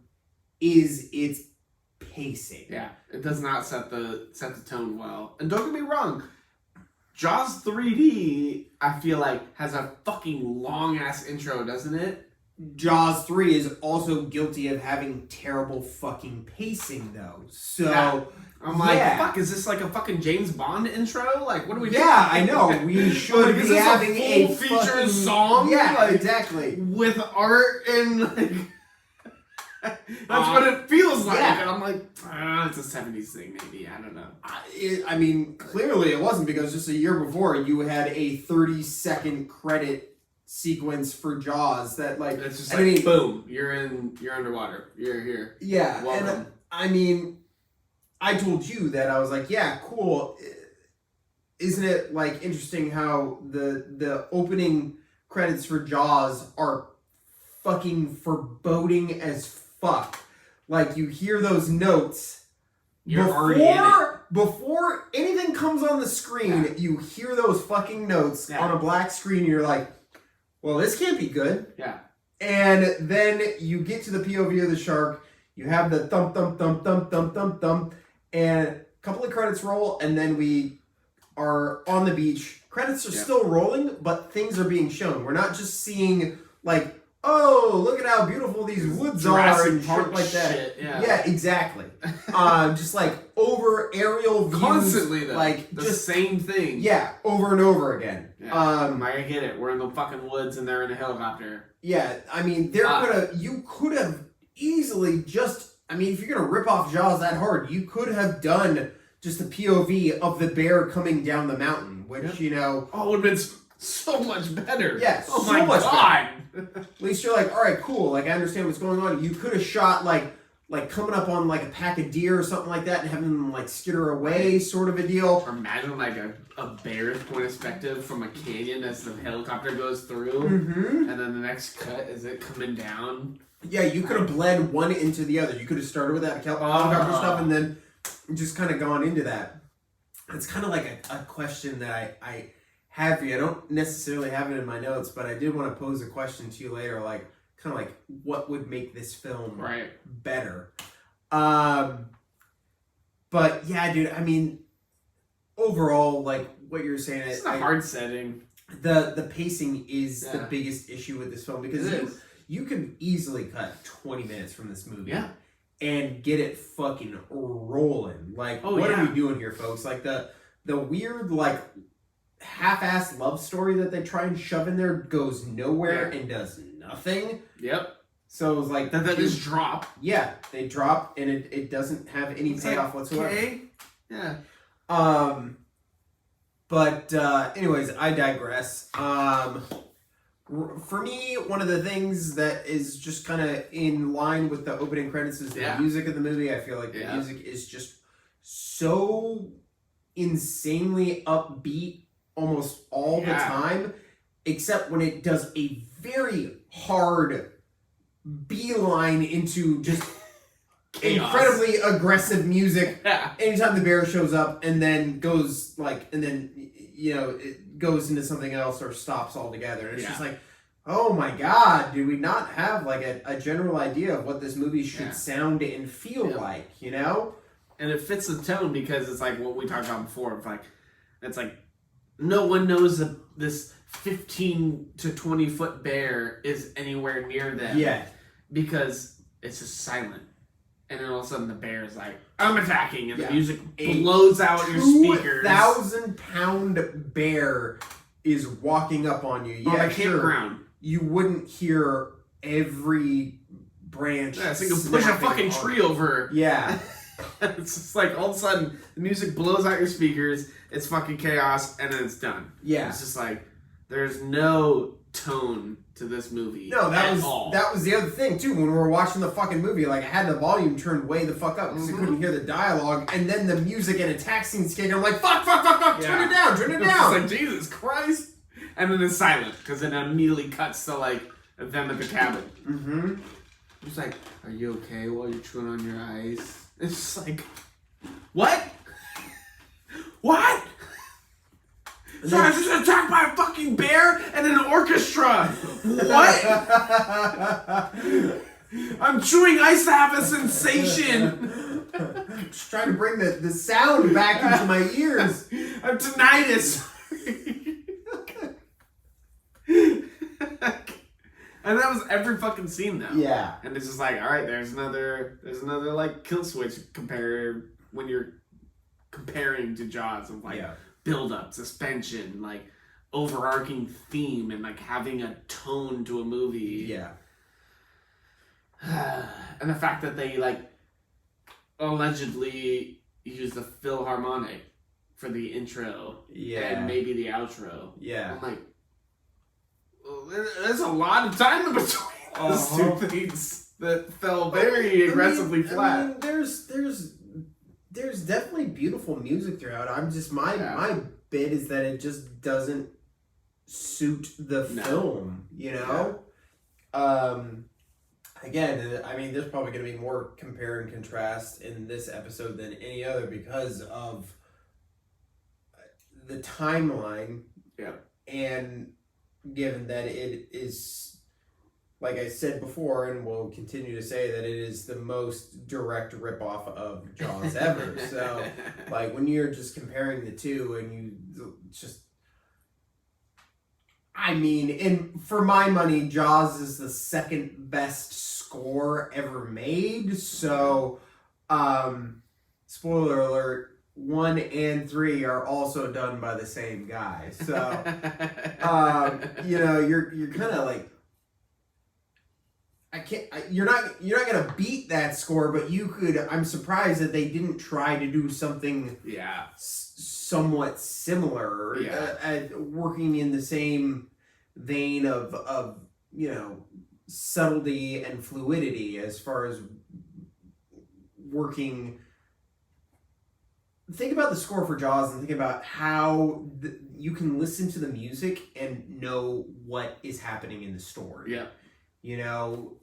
is its pacing. Yeah, it does not set the tone well. And don't get me wrong, Jaws 3D, I feel like, has a fucking long-ass intro, doesn't it? Jaws 3 is also guilty of having terrible fucking pacing, though. So, I'm like, fuck, is this like a fucking James Bond intro? Like, what are we doing? Yeah, I know. We should be having a full-featured fucking song? Yeah, exactly. With art and, that's what it feels like. Yeah. And I'm like, it's a 70s thing, maybe. I don't know. I mean, clearly it wasn't, because just a year before you had a 30-second credit sequence for Jaws that it's just boom, you're underwater. You're here. Yeah, welcome. and I mean, I told you that I was like, yeah, cool. Isn't it interesting how the opening credits for Jaws are fucking foreboding as fuck? You hear those notes before anything comes on the screen. Yeah. You hear those fucking notes on a black screen. And you're like, well, this can't be good. Yeah. And then you get to the POV of the shark. You have the thump, thump, thump, thump, thump, thump, thump. And a couple of credits roll. And then we are on the beach. Credits are still rolling, but things are being shown. We're not just seeing, oh, look at how beautiful these woods are and shit like that. Shit, yeah, exactly. Just over aerial views. Constantly, though. The same thing. Yeah, over and over again. Yeah. I get it. We're in the fucking woods and they're in a helicopter. Yeah, I mean, you could have easily if you're gonna rip off Jaws that hard, you could have done just a POV of the bear coming down the mountain, which, Oh, it would have been so much better. Yeah, oh so my much god. At least you're all right, cool. I understand what's going on. You could have shot coming up on a pack of deer or something like that and having them skitter away, sort of a deal. Or imagine a bear's point of perspective from a canyon as the helicopter goes through, and then the next cut is it coming down. Yeah, you could have bled one into the other. You could have started with that helicopter stuff and then just kind of gone into that. It's kind of like a question that I have for you. I don't necessarily have it in my notes, but I did want to pose a question to you later, what would make this film better? But yeah, dude, I mean, overall, what you're saying, it's a hard setting. the pacing is the Yeah. biggest issue with this film, because It is. you can easily cut 20 minutes from this movie. Yeah. And get it fucking rolling. Like, Oh, what yeah. are we doing here, folks? Like, the weird, like, half-assed love story that they try and shove in there goes nowhere and does nothing. Yep. So it was like... That just drop. Yeah, they drop, and it doesn't have any payoff whatsoever. Okay. Yeah. But anyways, I digress. For me, one of the things that is just kind of in line with the opening credits is the music of the movie. I feel like the music is just so insanely upbeat almost all the time, except when it does a very hard beeline into just incredibly aggressive music. Anytime the bear shows up, and then goes it goes into something else or stops altogether. And it's just like, oh my god, do we not have like a general idea of what this movie should sound and feel like, you know? And it fits the tone, because it's like what we talked about before. It's like no one knows that this 15 to 20 foot bear is anywhere near them. Yeah. Because it's just silent. And then all of a sudden the bear is like, I'm attacking, and the music A blows out your speakers. 2,000-pound bear is walking up on you. On Yeah, a campground. You wouldn't hear every branch. Yeah, so you can push a fucking tree over. Yeah. It's just like all of a sudden the music blows out your speakers, it's fucking chaos, and then it's done. Yeah. It's just like there's no tone to this movie. No, that all. was the other thing too. When we were watching the fucking movie, like I had the volume turned way the fuck up because I couldn't hear the dialogue, and then the music and attack scenes kick. I'm like, fuck, turn it down. It's just like, Jesus Christ. And then it's silent, because it immediately cuts to like them at the cabin. Mm-hmm. It's like, are you okay while you're chewing on your ice? It's just like, what? What? So I was just attacked by a fucking bear and an orchestra. What? I'm chewing ice to have a sensation. Just trying to bring the sound back into my ears. I'm tinnitus. And that was every fucking scene now. Yeah. And it's just like, all right, there's another like kill switch when you're comparing to Jaws of like build up, suspension, like overarching theme, and like having a tone to a movie. Yeah. And the fact that they like allegedly use the Philharmonic for the intro and maybe the outro. Yeah. I'm like, well, there's a lot of time in between those two things that fell very aggressively flat. I mean, there's definitely beautiful music throughout. I'm just my bit is that it just doesn't suit the film, you know? Again, I mean, there's probably going to be more compare and contrast in this episode than any other because of the timeline. Yeah. And given that it is, like I said before, and will continue to say, that it is the most direct ripoff of Jaws ever. So, like, when you're just comparing the two and you just... I mean, for my money, Jaws is the second best score ever made. So, spoiler alert, 1 and 3 are also done by the same guy. So, you know, you're kind of like, you're not gonna beat that score, but you could. I'm surprised that they didn't try to do something somewhat similar, working in the same vein of you know, subtlety and fluidity as far as working. Think about the score for Jaws and think about how you can listen to the music and know what is happening in the story. Yeah. You know,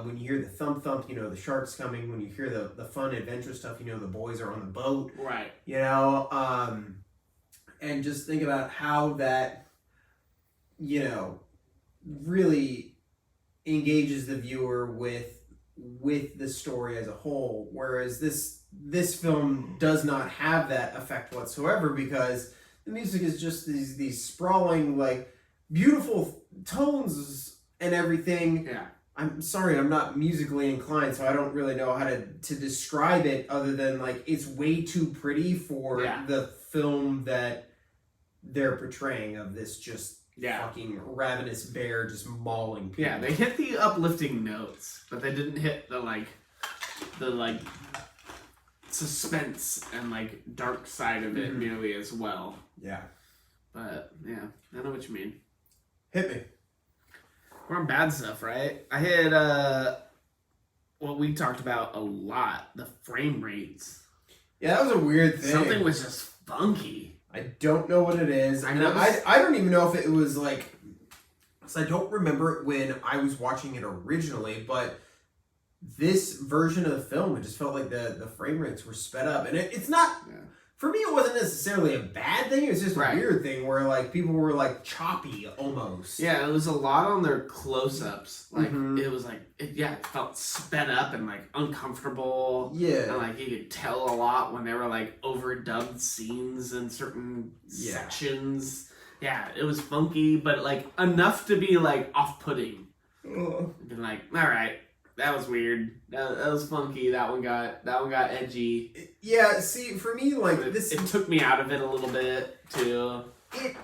when you hear the thump thump, you know the shark's coming. When you hear the fun adventure stuff, you know the boys are on the boat. Right. You know, and just think about how that, you know, really engages the viewer with the story as a whole. Whereas this film does not have that effect whatsoever, because the music is just these sprawling, like, beautiful tones and everything. Yeah. I'm sorry, I'm not musically inclined, so I don't really know how to describe it other than, like, it's way too pretty for the film that they're portraying of this just fucking ravenous bear just mauling people. Yeah, they hit the uplifting notes, but they didn't hit the suspense and, like, dark side of it nearly as well. Yeah. But, yeah, I know what you mean. Hit me. We're on bad stuff, right? I had, what we talked about a lot, the frame rates. Yeah, that was a weird thing. Something was just funky. I don't know what it is. I don't even know if it was, like... Because I don't remember it when I was watching it originally, but this version of the film, it just felt like the frame rates were sped up. And it's not... Yeah. For me, it wasn't necessarily a bad thing. It was just a weird thing where, like, people were, like, choppy almost. Yeah, it was a lot on their close-ups. Like, it was, like, it felt sped up and, like, uncomfortable. Yeah. And, like, you could tell a lot when they were, like, overdubbed scenes in certain sections. Yeah, it was funky, but, like, enough to be, like, off-putting. Been like, all right. That was weird. That was funky. That one got edgy. Yeah, see, for me, like, it took me out of it a little bit too. It,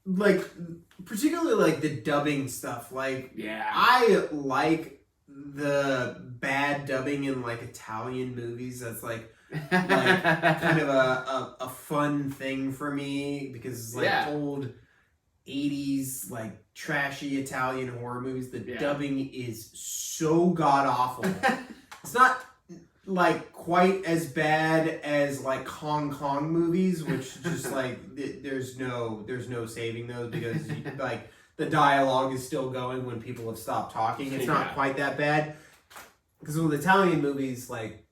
like, particularly like the dubbing stuff. Like, I like the bad dubbing in, like, Italian movies. That's like kind of a fun thing for me because it's like old 80s, like, trashy Italian horror movies. The dubbing is so god awful. It's not, like, quite as bad as, like, Hong Kong movies, which just, like, there's no saving those because, like, the dialogue is still going when people have stopped talking. It's not quite that bad. Because with Italian movies, like,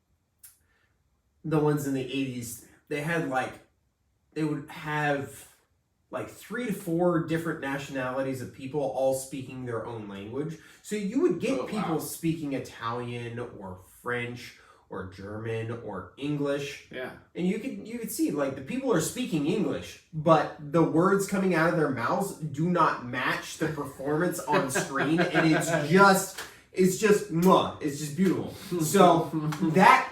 the ones in the 80s, they would have, like, 3 to 4 different nationalities of people all speaking their own language. So you would get people speaking Italian or French or German or English. Yeah. And you could see, like, the people are speaking English, but the words coming out of their mouths do not match the performance on screen, and it's just mwah. It's just beautiful. So that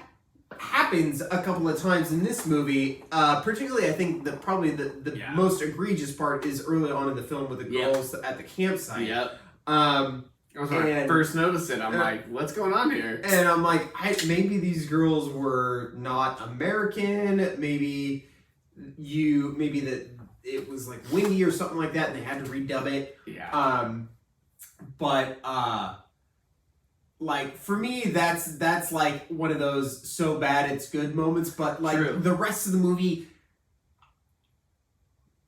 happens a couple of times in this movie. Particularly, I think probably the most egregious part is early on in the film with the girls at the campsite. Yep. I was when I first noticed it. I'm like, what's going on here? And I'm like, maybe these girls were not American. Maybe that it was, like, windy or something like that, and they had to redub it. Yeah. Like, for me, that's like one of those so bad it's good moments, but, like, the rest of the movie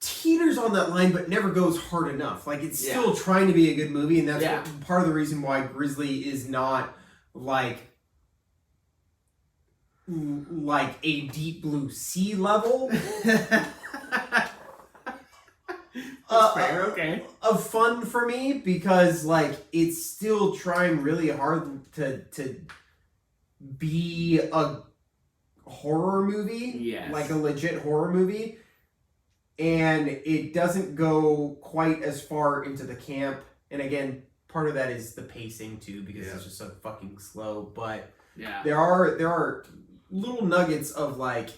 teeters on that line but never goes hard enough. Like, it's still trying to be a good movie, and that's part of the reason why Grizzly is not, like a Deep Blue Sea level. Fair, okay. Of fun for me, because, like, it's still trying really hard to be a horror movie, like a legit horror movie, and it doesn't go quite as far into the camp. And again, part of that is the pacing too, because it's just so fucking slow. But there are little nuggets of, like,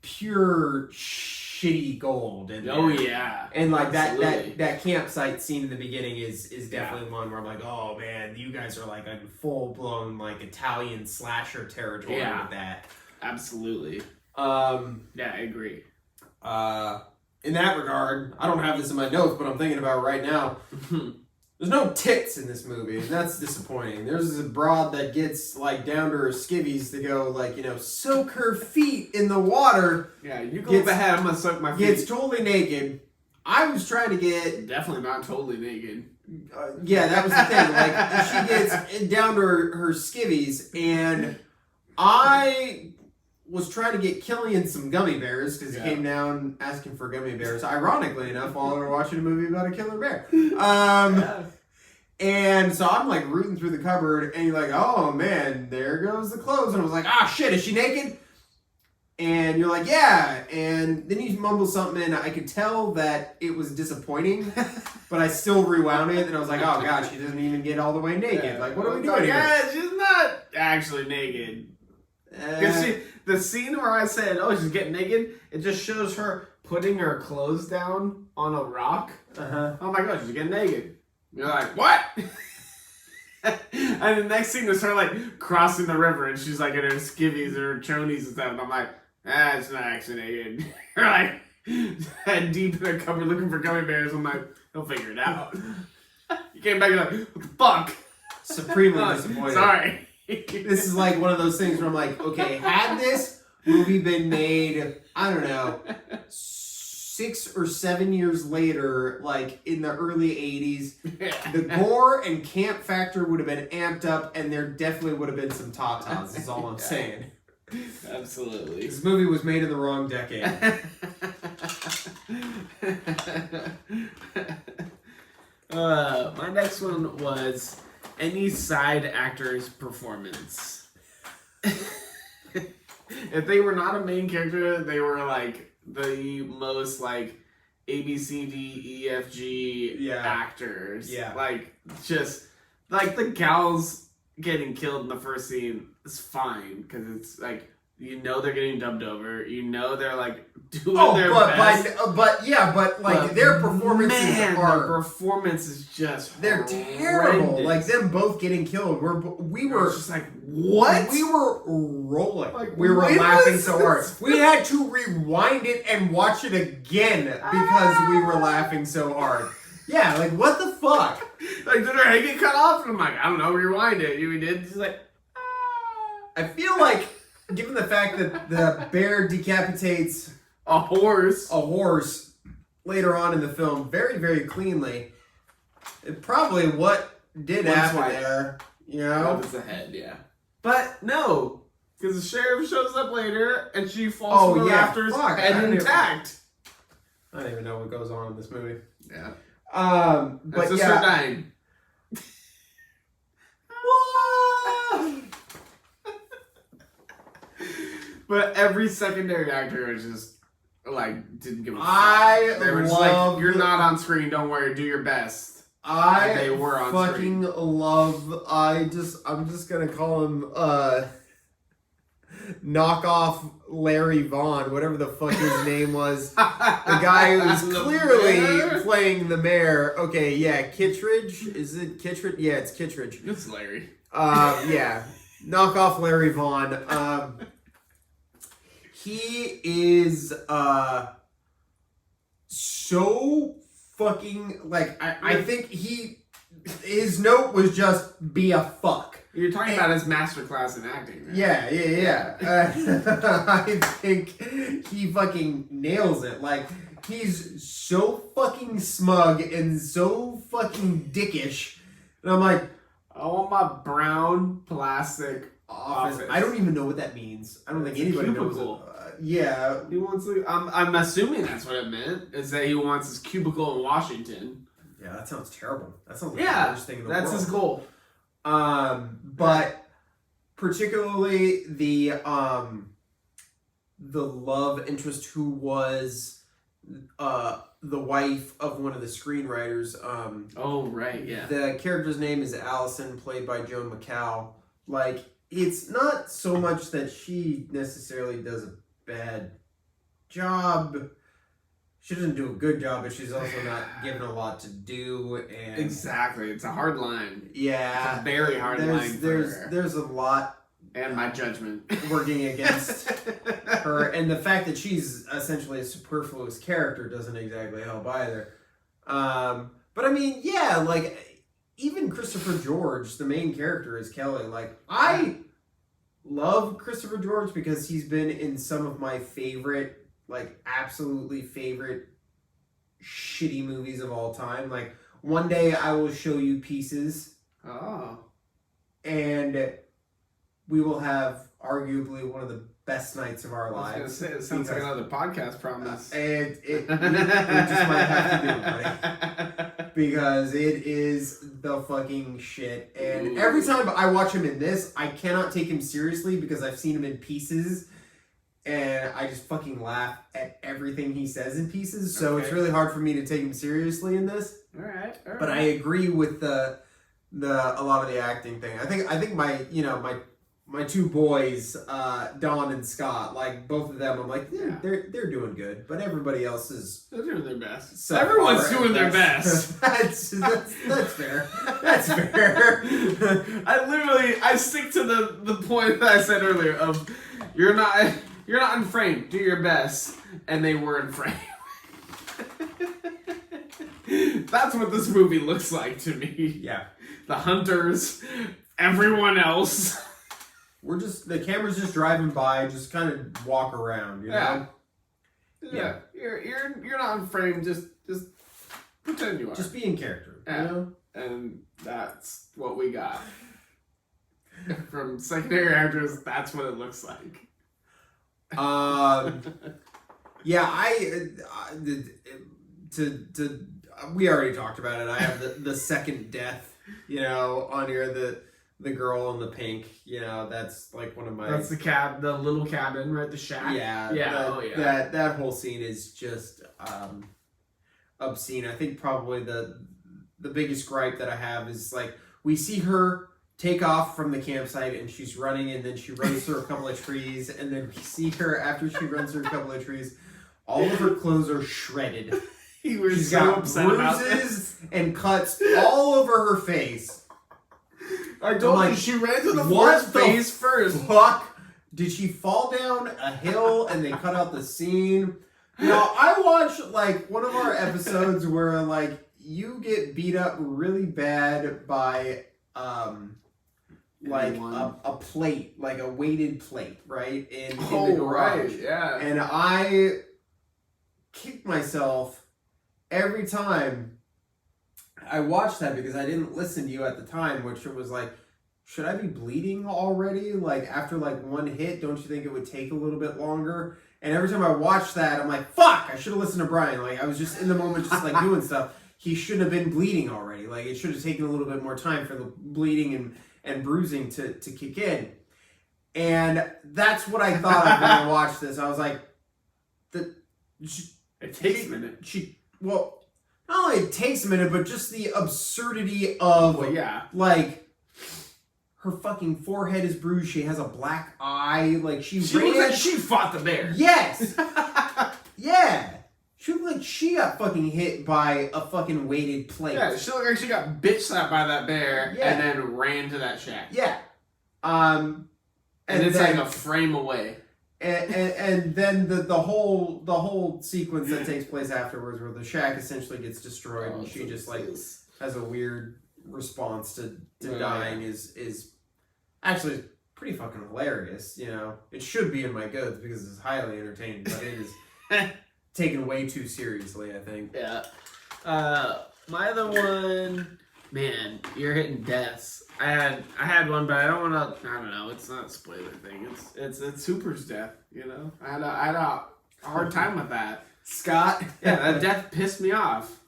pure shitty gold, and and, like, that campsite scene in the beginning is definitely one where I'm like, oh man, you guys are, like, in full blown, like, Italian slasher territory with that. Absolutely. Yeah, I agree. In that regard, I don't have this in my notes, but I'm thinking about it right now. There's no tits in this movie, and that's disappointing. There's a broad that gets, like, down to her skivvies to go, like, soak her feet in the water. Yeah, you go ahead, I'm gonna soak my feet. Gets totally naked. I was trying to get... Definitely not totally naked. Yeah, that was the thing. Like, she gets down to her skivvies, and I was trying to get Killian some gummy bears, because he came down asking for gummy bears, ironically enough, while we were watching a movie about a killer bear. And so I'm, like, rooting through the cupboard, and you're like, oh man, there goes the clothes. And I was like, ah, shit, is she naked? And you're like, yeah. And then you mumble something, and I could tell that it was disappointing, but I still rewound it, and I was like, oh, God, she doesn't even get all the way naked. Yeah. Like, what are we doing here? Yeah, she's not actually naked. The scene where I said, oh, she's getting naked, it just shows her putting her clothes down on a rock. Uh-huh. Oh my God, she's getting naked. You're like, what? And the next scene is her like crossing the river, and she's like in her skivvies or her chonies and stuff. And I'm like, it's not actually naked. You're like head deep in a cupboard looking for gummy bears. I'm like, they'll figure it out. You came back and like, what the fuck? Supremely disappointed. Sorry. This is like one of those things where I'm like, okay, had this movie been made, I don't know, 6 or 7 years later, like in the early 80s, the gore and camp factor would have been amped up, and there definitely would have been some tatas, is all I'm saying. Absolutely. This movie was made in the wrong decade. My next one was any side actor's performance. If they were not a main character, they were like the most like A, B, C, D, E, F, G actors. Yeah. Like just like the gals getting killed in the first scene is fine because it's like you know they're getting dubbed over. You know they're like doing their best. But their performances their performance is just they're terrible. Like them both getting killed. We were just like what? We were rolling. Like, we were when laughing was so this? hard. We had to rewind it and watch it again because we were laughing so hard. Yeah, like what the fuck? Like did her head get cut off? And I'm like, I don't know. Rewind it. We did. She's like, I feel like, given the fact that the bear decapitates a horse later on in the film very, very cleanly, it probably what did happen there. You know, that was the head. Yeah, but no, because the sheriff shows up later and she falls from the rafters, head intact. I don't even know what goes on in this movie. Yeah. But sister dying. But every secondary actor was just like didn't give a fuck. They were just like, you're not on screen. Don't worry. Do your best. They were on fucking screen. I'm just gonna call him knockoff Larry Vaughn, whatever the fuck his name was. The guy who's clearly playing the mayor. Okay, yeah, Kittredge. Is it Kittredge? Yeah, it's Kittredge. It's Larry. Yeah. Knockoff Larry Vaughn. He is so fucking like I think his note was just be a fuck. You're talking about his masterclass in acting, right? Yeah. I think he fucking nails it. Like he's so fucking smug and so fucking dickish. And I'm like, I want my brown plastic office. I don't even know what that means. I don't think anybody knows it. Yeah. He wants to. I'm assuming that's what it meant. Is that he wants his cubicle in Washington. Yeah, that sounds terrible. That sounds like the worst thing in the world. That's his goal. But particularly the love interest who was the wife of one of the screenwriters. Oh right, yeah. The character's name is Allison, played by Joan McHale. Like, it's not so much that she necessarily does a bad job. She doesn't do a good job, but she's also not given a lot to do. And exactly, it's a hard line. Yeah, it's a very hard line. There's a lot, and my judgment working against her, and the fact that she's essentially a superfluous character doesn't exactly help either. But I mean, yeah, like even Christopher George, the main character, is Kelly. Like I love Christopher George because he's been in some of my favorite. Like, absolutely favorite shitty movies of all time. Like, one day I will show you Pieces. Oh. And we will have arguably one of the best nights of our lives. I was going to say, it sounds like another podcast promise. And we just might have to do it, buddy. Because it is the fucking shit. And every time I watch him in this, I cannot take him seriously because I've seen him in Pieces. and I just fucking laugh at everything he says in pieces. So it's Okay. really hard for me to take him seriously in this. All right. But I agree with a lot of the acting thing. I think my two boys, Don and Scott, like both of them, I'm like they're doing good, but everybody else is They're doing their best. so Everyone's far doing their at best. that's fair. That's fair. I stick to the point that I said earlier of you're not in frame. Do your best, and they were in frame. That's what this movie looks like to me. Yeah, The hunters, everyone else. the camera's just driving by, just kind of walk around, you know. Yeah. You're not in frame. Just pretend you are. Just be in character, Yeah. you know. And that's what we got from secondary actors. That's what it looks like. Yeah, we already talked about it. I have the second death, you know, on here. The girl in the pink, you know, that's like one of my. That's the little cabin, right? The shack. Yeah, Yeah. That whole scene is just obscene. I think probably the biggest gripe that I have is like we see her take off from the campsite and she's running, and then she runs through a couple of trees, and then we see her after she runs through a couple of trees, all of her clothes are shredded. She's got bruises and cuts all over her face. I told you she ran to the forest face first. Fuck! Did she fall down a hill and they cut out the scene? You know, I watched like one of our episodes where like you get beat up really bad by like a plate, like a weighted plate, right? In the garage. Right, yeah. And I kick myself every time I watched that because I didn't listen to you at the time, which was like, should I be bleeding already? Like after like one hit, don't you think it would take a little bit longer? And every time I watch that, I'm like, fuck, I should have listened to Brian. Like I was just in the moment, just like doing stuff. He shouldn't have been bleeding already. Like it should have taken a little bit more time for the bleeding and bruising to kick in. And that's what I thought of when I watched this. I was like, it takes a minute. Well, not only it takes a minute, but just the absurdity of like her fucking forehead is bruised. She has a black eye. Like she looks like she fought the bear. Yes. Yeah. She looked like she got fucking hit by a fucking weighted plate. Yeah, she looked like she got bitch slapped by that bear and then ran to that shack. Yeah. And it's then, like a frame away. And then the whole sequence that takes place afterwards, where the shack essentially gets destroyed and she just like has a weird response to dying is actually pretty fucking hilarious. You know, it should be in my goods because it's highly entertaining, but it is taken way too seriously, I think. Yeah. My other one, man, you're hitting deaths. I had one, but I don't want to. I don't know. It's not a spoiler thing. It's Hooper's death. You know, I had a hard time with that. Scott. Yeah, that death pissed me off.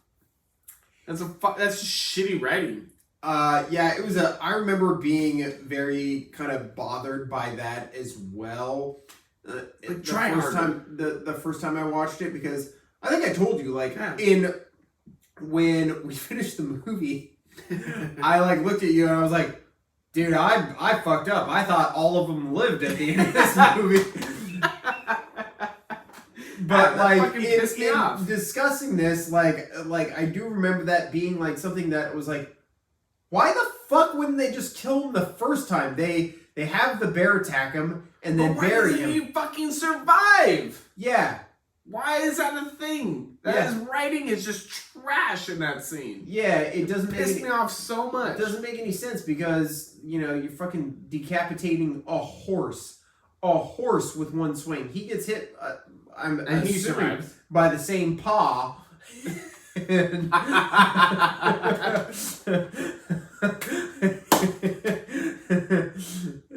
That's just shitty writing. Yeah, it was I remember being very kind of bothered by that as well. The first time I watched it, because I think I told you when we finished the movie. I like looked at you and I was like, dude, I fucked up. I thought all of them lived at the end of this movie. But like in discussing this, like I do remember that being like something that was like, why the fuck wouldn't they just kill him the first time? They have the bear attack him and then bury him. Why doesn't he fucking survive? Yeah. Why is that a thing? His writing is just trash in that scene. Yeah, it doesn't piss me off so much. It doesn't make any sense because, you know, you're fucking decapitating a horse with one swing. He gets hit, and he survives by the same paw.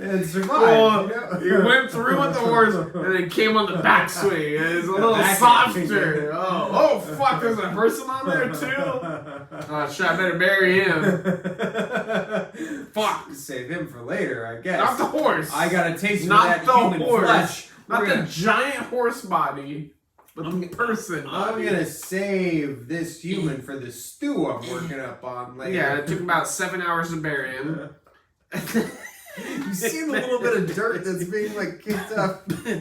And survived. Well, he went through with the horse and then came on the backswing. It's a little softer. Oh fuck, there's a person on there too? Oh shit, I better bury him. Fuck. Save him for later, I guess. Not the horse. I got a taste of Not that the human horse. flesh Not the giant horse body, but the person I'm body. gonna save this human for the stew I'm working up on later. Yeah, it took about 7 hours to bury him. You see the little bit of dirt that's being like kicked up. A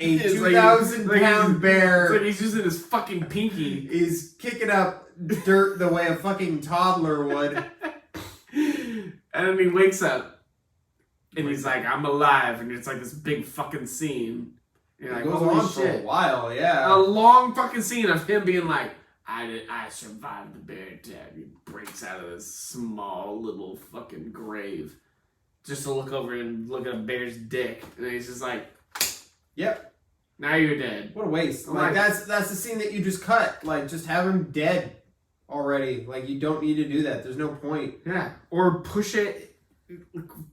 It's 2,000-pound bear It's like he's using his fucking pinky. is kicking up dirt the way a fucking toddler would. And then he wakes up. And he's like, I'm alive. And it's like this big fucking scene. You're It like, goes holy on for a shit. while, yeah. A long fucking scene of him being like, I survived the bear attack. He breaks out of this small little fucking grave. Just to look over and look at a bear's dick. And he's just like, Yep. now you're dead. What a waste. I'm Like, like- that's the scene that you just cut. Like, just have him dead already. Like, you don't need to do that. There's no point. Yeah. Or push it.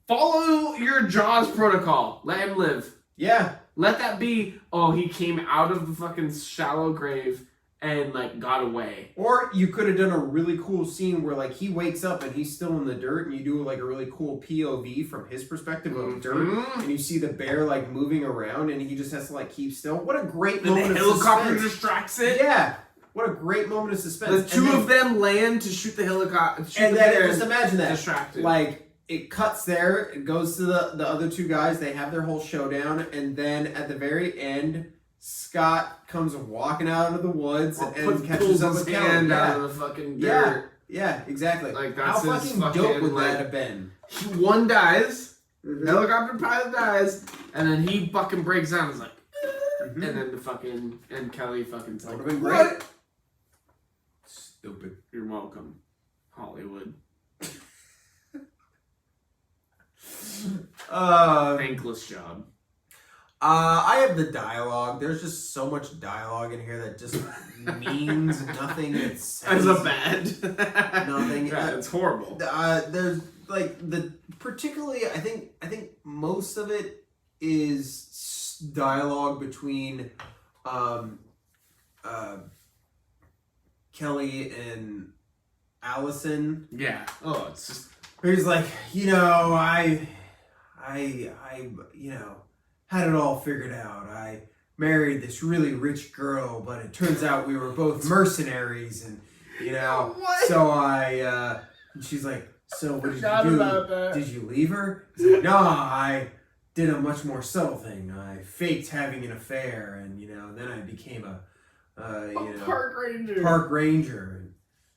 Follow your Jaws protocol. Let him live. Yeah. Let that be, oh, he came out of the fucking shallow grave and, like, got away. Or you could have done a really cool scene where, like, he wakes up and he's still in the dirt, and you do, like, a really cool POV from his perspective of dirt, and you see the bear, like, moving around, and he just has to, like, keep still. What a great And the moment of helicopter suspense. distracts it. Yeah. What a great moment of suspense. The two of them land to shoot the helicopter. And then just imagine that. Distracted. Like, it cuts there, it goes to the other two guys, they have their whole showdown, and then at the very end, Scott comes walking out of the woods and catches up with Kelly. hand out of the fucking dirt. Yeah, exactly. Like, How that's his fucking dope fucking, would like- that have been? One dies, helicopter pilot dies, and then he fucking breaks down and is like, Mhm. and then the fucking, and Kelly fucking's like, Would've been what? great. Stupid. You're welcome, Hollywood. Thankless job. I have the dialogue. There's just so much dialogue in here that just means nothing. It's As a bad. Nothing. Yeah, it's horrible. There's like particularly I think most of it is dialogue between Kelly and Allison. Yeah. Oh, it's just. He's like, I had it all figured out. I married this really rich girl, but it turns out we were both mercenaries, and What? so and she's like, so what did Forgot you do? about that. Did you leave her? He's like, no, I did a much more subtle thing. I faked having an affair, and then I became a Park ranger. park ranger. And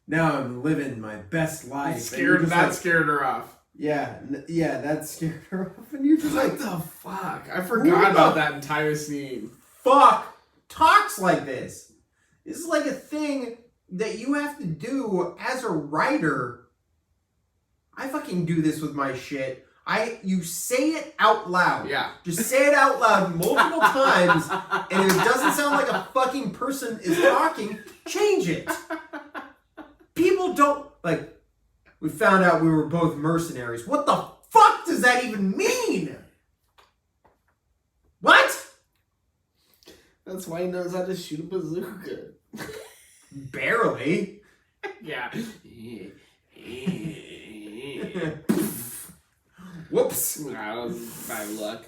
now I'm living my best life. And you're just That like, scared her off. yeah, that scared her off, and you're just like, What the fuck? I Who forgot about the that entire scene. fuck talks like this? This is like a thing that you have to do as a writer. I fucking do this with my shit. You say it out loud. Yeah. Just say it out loud multiple times, and if it doesn't sound like a fucking person is talking, change it. People don't, like, we found out we were both mercenaries. What the fuck does that even mean? What? That's why he knows how to shoot a bazooka. Barely. Yeah. Whoops. That was by luck.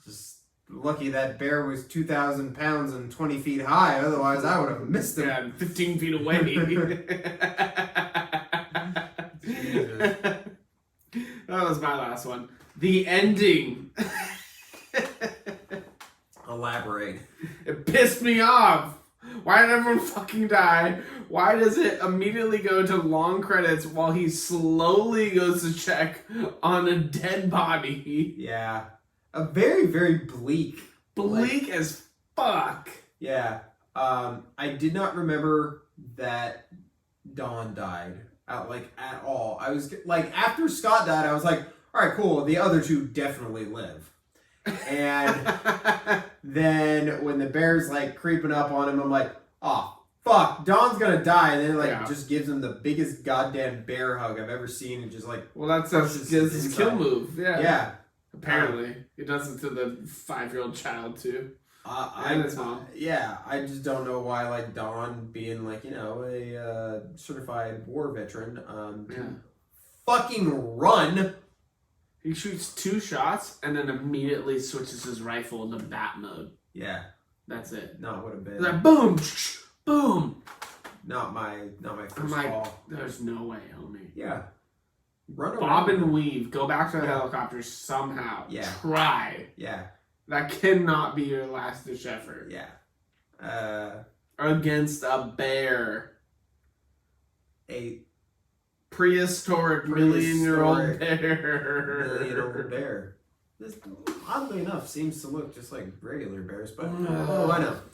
Just lucky that bear was 2,000 pounds and 20 feet high. Otherwise, I would have missed him. Yeah, 15 feet away. That was my last one. The ending. Elaborate. It pissed me off. Why did everyone fucking die? Why does it immediately go to long credits while he slowly goes to check on a dead body? Yeah. A very, very bleak. Bleak as fuck. Yeah. I did not remember that Dawn died. At all. I was like, after Scott died, I was like, all right, cool. The other two definitely live. And then when the bear's like creeping up on him, I'm like, oh, fuck, Dawn's gonna die. And then just gives him the biggest goddamn bear hug I've ever seen. And just like, Well, that's Pushes his kill inside. move. Yeah. yeah. Apparently. He does it to the 5-year-old child, too. And his mom. Yeah, I just don't know why, like, Dawn being, like, a certified war veteran, Yeah. fucking run He shoots 2 shots and then immediately switches his rifle into bat mode. Yeah. That's it. Not would have been. He's like, boom, boom. Not my first I'm like, call. there's no way, homie. Yeah. Run Bob around. and weave. Go back to the helicopter somehow. Yeah. Try. Yeah. That cannot be your last ditch effort. Yeah. Against a bear. A Prehistoric million-year-old bear. million-year-old bear. This, oddly enough, seems to look just like regular bears, but I know.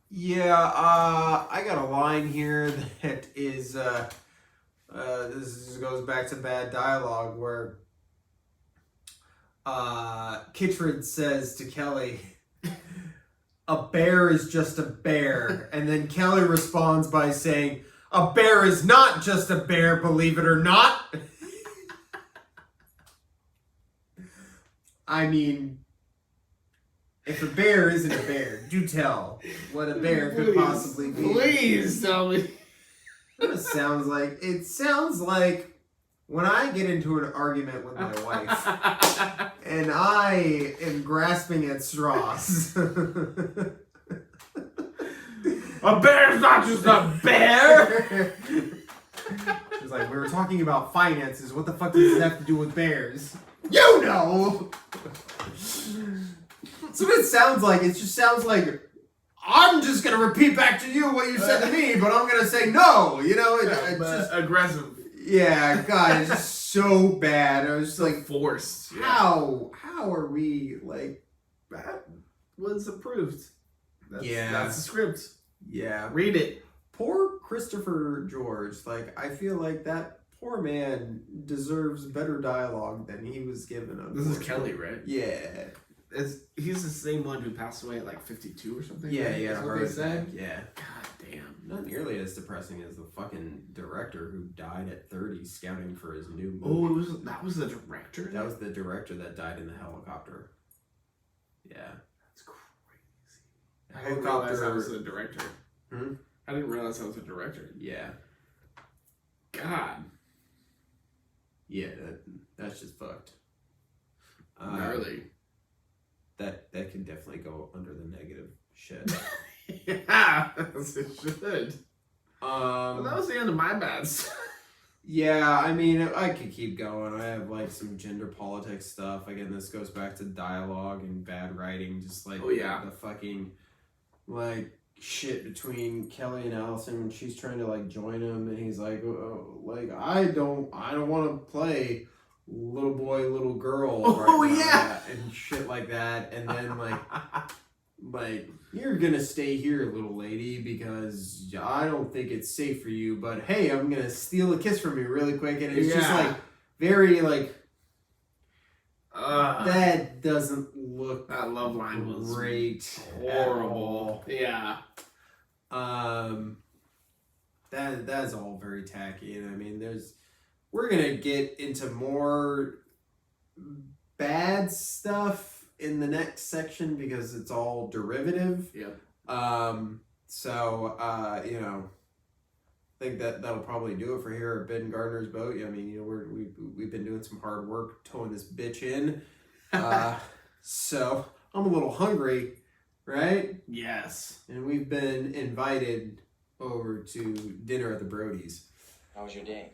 Yeah. I got a line here that is this goes back to bad dialogue where Kittredge says to Kelly, "A bear is just a bear," and then Kelly responds by saying, "A bear is not just a bear, believe it or not." I mean, if a bear isn't a bear, do tell what a bear could possibly be. Please tell me. It sounds like when I get into an argument with my wife and I am grasping at straws. A bear's not just a bear! She's like, we were talking about finances. What the fuck does this have to do with bears? You know! That's what it sounds like. It just sounds like I'm just going to repeat back to you what you said to me, but I'm going to say no. You know? It's just aggressive. Yeah, God, it's just so bad. I was just like, Forced. how are we, like... Was approved. Yeah. That's the script. Yeah. Read it. Poor Christopher George. Like, I feel like that poor man deserves better dialogue than he was given. This is Kelly, right? Yeah. He's the same one who passed away at like 52 or something. Yeah, right? yeah, That's what they said. Yeah. God damn. Not nearly as depressing as the fucking director who died at 30 scouting for his new Oh, movie. that was the director? That was the director that died in the helicopter. Yeah. That's crazy. I didn't realize that was the director. I didn't realize that was the director. Yeah. God. Yeah, that's just fucked. Gnarly. That can definitely go under the negative shit. Yeah, as it should. Well, that was the end of my bad stuff. Yeah, I mean, I could keep going. I have like some gender politics stuff. Again, this goes back to dialogue and bad writing. Just like the fucking like shit between Kelly and Allison when she's trying to like join him, and he's like, like I don't want to play little boy, little girl. And shit like that, and then like you're gonna stay here, little lady, because I don't think it's safe for you. But hey, I'm gonna steal a kiss from you really quick, and it's just like very like that doesn't look. That love line was great, horrible. Yeah. That's all very tacky, and I mean, we're gonna get into more bad stuff in the next section because it's all derivative. Yeah. So you know, I think that'll probably do it for here at Ben Gardner's boat. I mean, you know, we've been doing some hard work towing this bitch in. So I'm a little hungry, right? Yes. And we've been invited over to dinner at the Brody's. How was your day?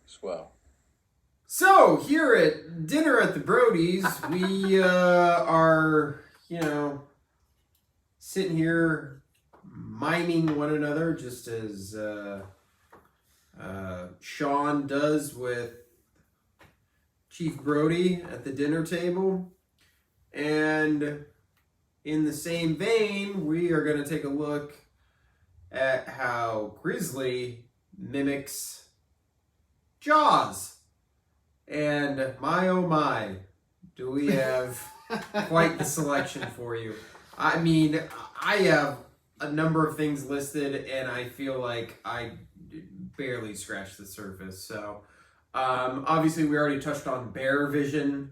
Swell. So here at dinner at the Brody's, we are, you know, sitting here miming one another, just as Sean does with Chief Brody at the dinner table. And in the same vein, we are going to take a look at how Grizzly mimics Jaws. And my oh my, do we have quite the selection for you. I mean, I have a number of things listed, and I feel like I barely scratched the surface. So, obviously, we already touched on bear vision.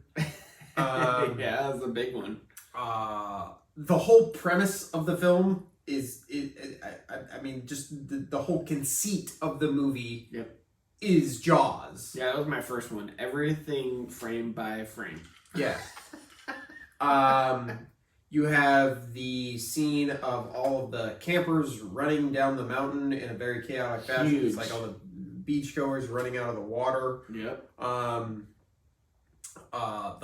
Yeah, that's a big one. The whole premise of the film I mean, just the whole conceit of the movie. Yep. Is Jaws. Yeah, that was my first one. Everything frame by frame. Yeah. You have the scene of all of the campers running down the mountain in a very chaotic fashion. Huge. It's like all the beachgoers running out of the water. Yep. The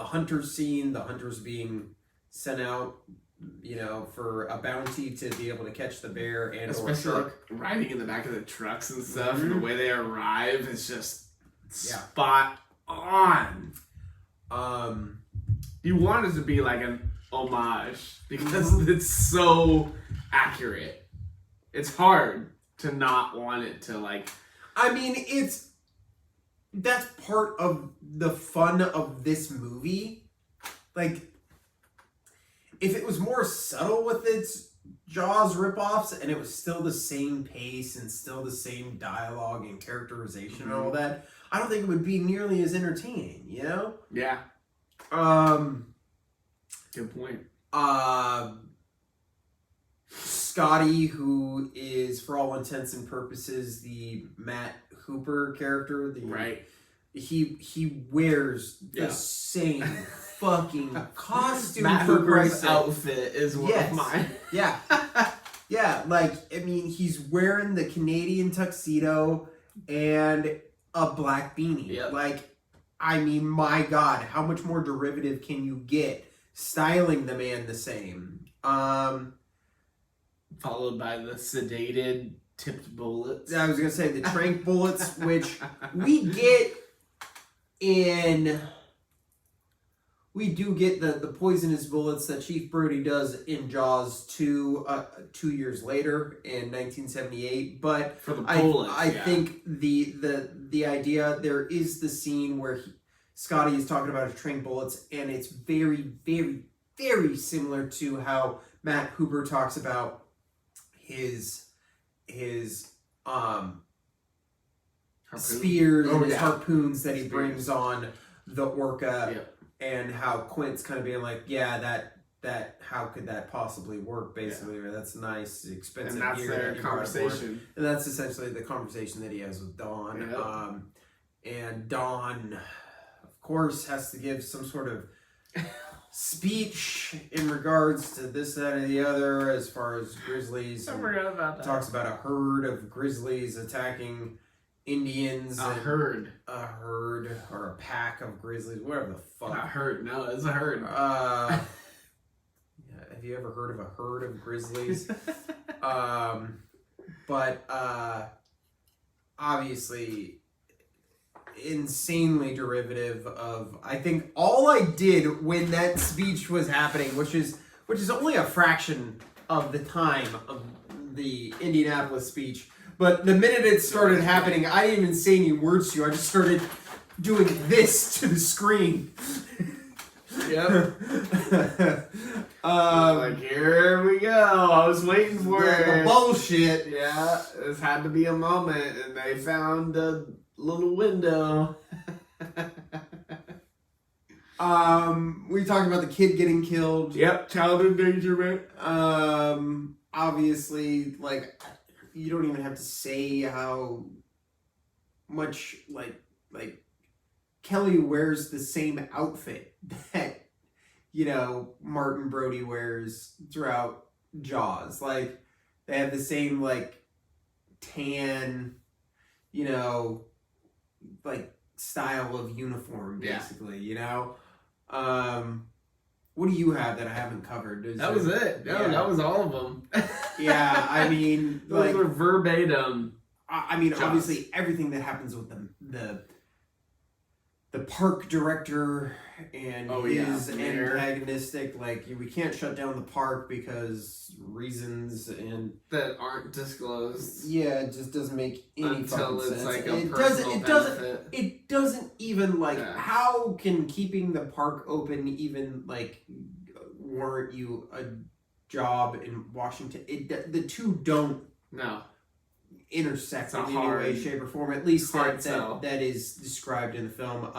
hunters scene, the hunters being sent out, for a bounty to be able to catch the bear and especially or like riding in the back of the trucks and stuff. Mm-hmm. And the way they arrive is just spot on. You want it to be like an homage because it's so accurate. It's hard to not want it to like. I mean, that's part of the fun of this movie. Like, if it was more subtle with its Jaws ripoffs and it was still the same pace and still the same dialogue and characterization and all that, I don't think it would be nearly as entertaining, Yeah. Good point. Scotty, who is for all intents and purposes the Matt Hooper character, Right. He wears the same fucking costume. Matt for Hooper's Christ's sake. outfit is one of mine. Yeah. Yeah, he's wearing the Canadian tuxedo and a black beanie. Yep. My God, how much more derivative can you get styling the man the same? Followed by the sedated tipped bullets. I was going to say the trank bullets, which we get we do get the poisonous bullets that Chief Brody does in Jaws 2 years later in 1978. But for the bullets, I think the idea, there is the scene where Scotty is talking about his trank bullets, and it's very, very, very similar to how Matt Hooper talks about his spears and his harpoons that he brings on the orca, and how Quint's kind of being like, that how could that possibly work, basically, or that's nice, expensive, and that's gear their that you brought aboard. conversation, and that's essentially the conversation that he has with Dawn. And Dawn, of course, has to give some sort of speech in regards to this, that, and the other, as far as grizzlies. I forgot about that. Talks about a herd of grizzlies attacking Indians. A herd or a pack of grizzlies, whatever the fuck. A herd, no, it's a herd. Have you ever heard of a herd of grizzlies? But obviously insanely derivative of, I think, all I did when that speech was happening, which is only a fraction of the time of the Indianapolis speech. But the minute it started happening, I didn't even say any words to you. I just started doing this to the screen. Yep. Here we go. I was waiting for it. The bullshit. Yeah, this had to be a moment, and they found a little window. We talked about the kid getting killed. Yep, child endangerment. Obviously, you don't even have to say how much Kelly wears the same outfit that Martin Brody wears throughout Jaws. They have the same tan, style of uniform, basically. What do you have that I haven't covered? That was it. No, that was all of them. Yeah, I mean, those were verbatim. I mean, Jaws. obviously, everything that happens with the park director and his antagonistic, we can't shut down the park because reasons and that aren't disclosed. Yeah, it just doesn't make any until fucking it's sense. a personal benefit. It doesn't even how can keeping the park open even warrant you a job in Washington? The two don't intersect in any way, shape, or form. At least that is described in the film.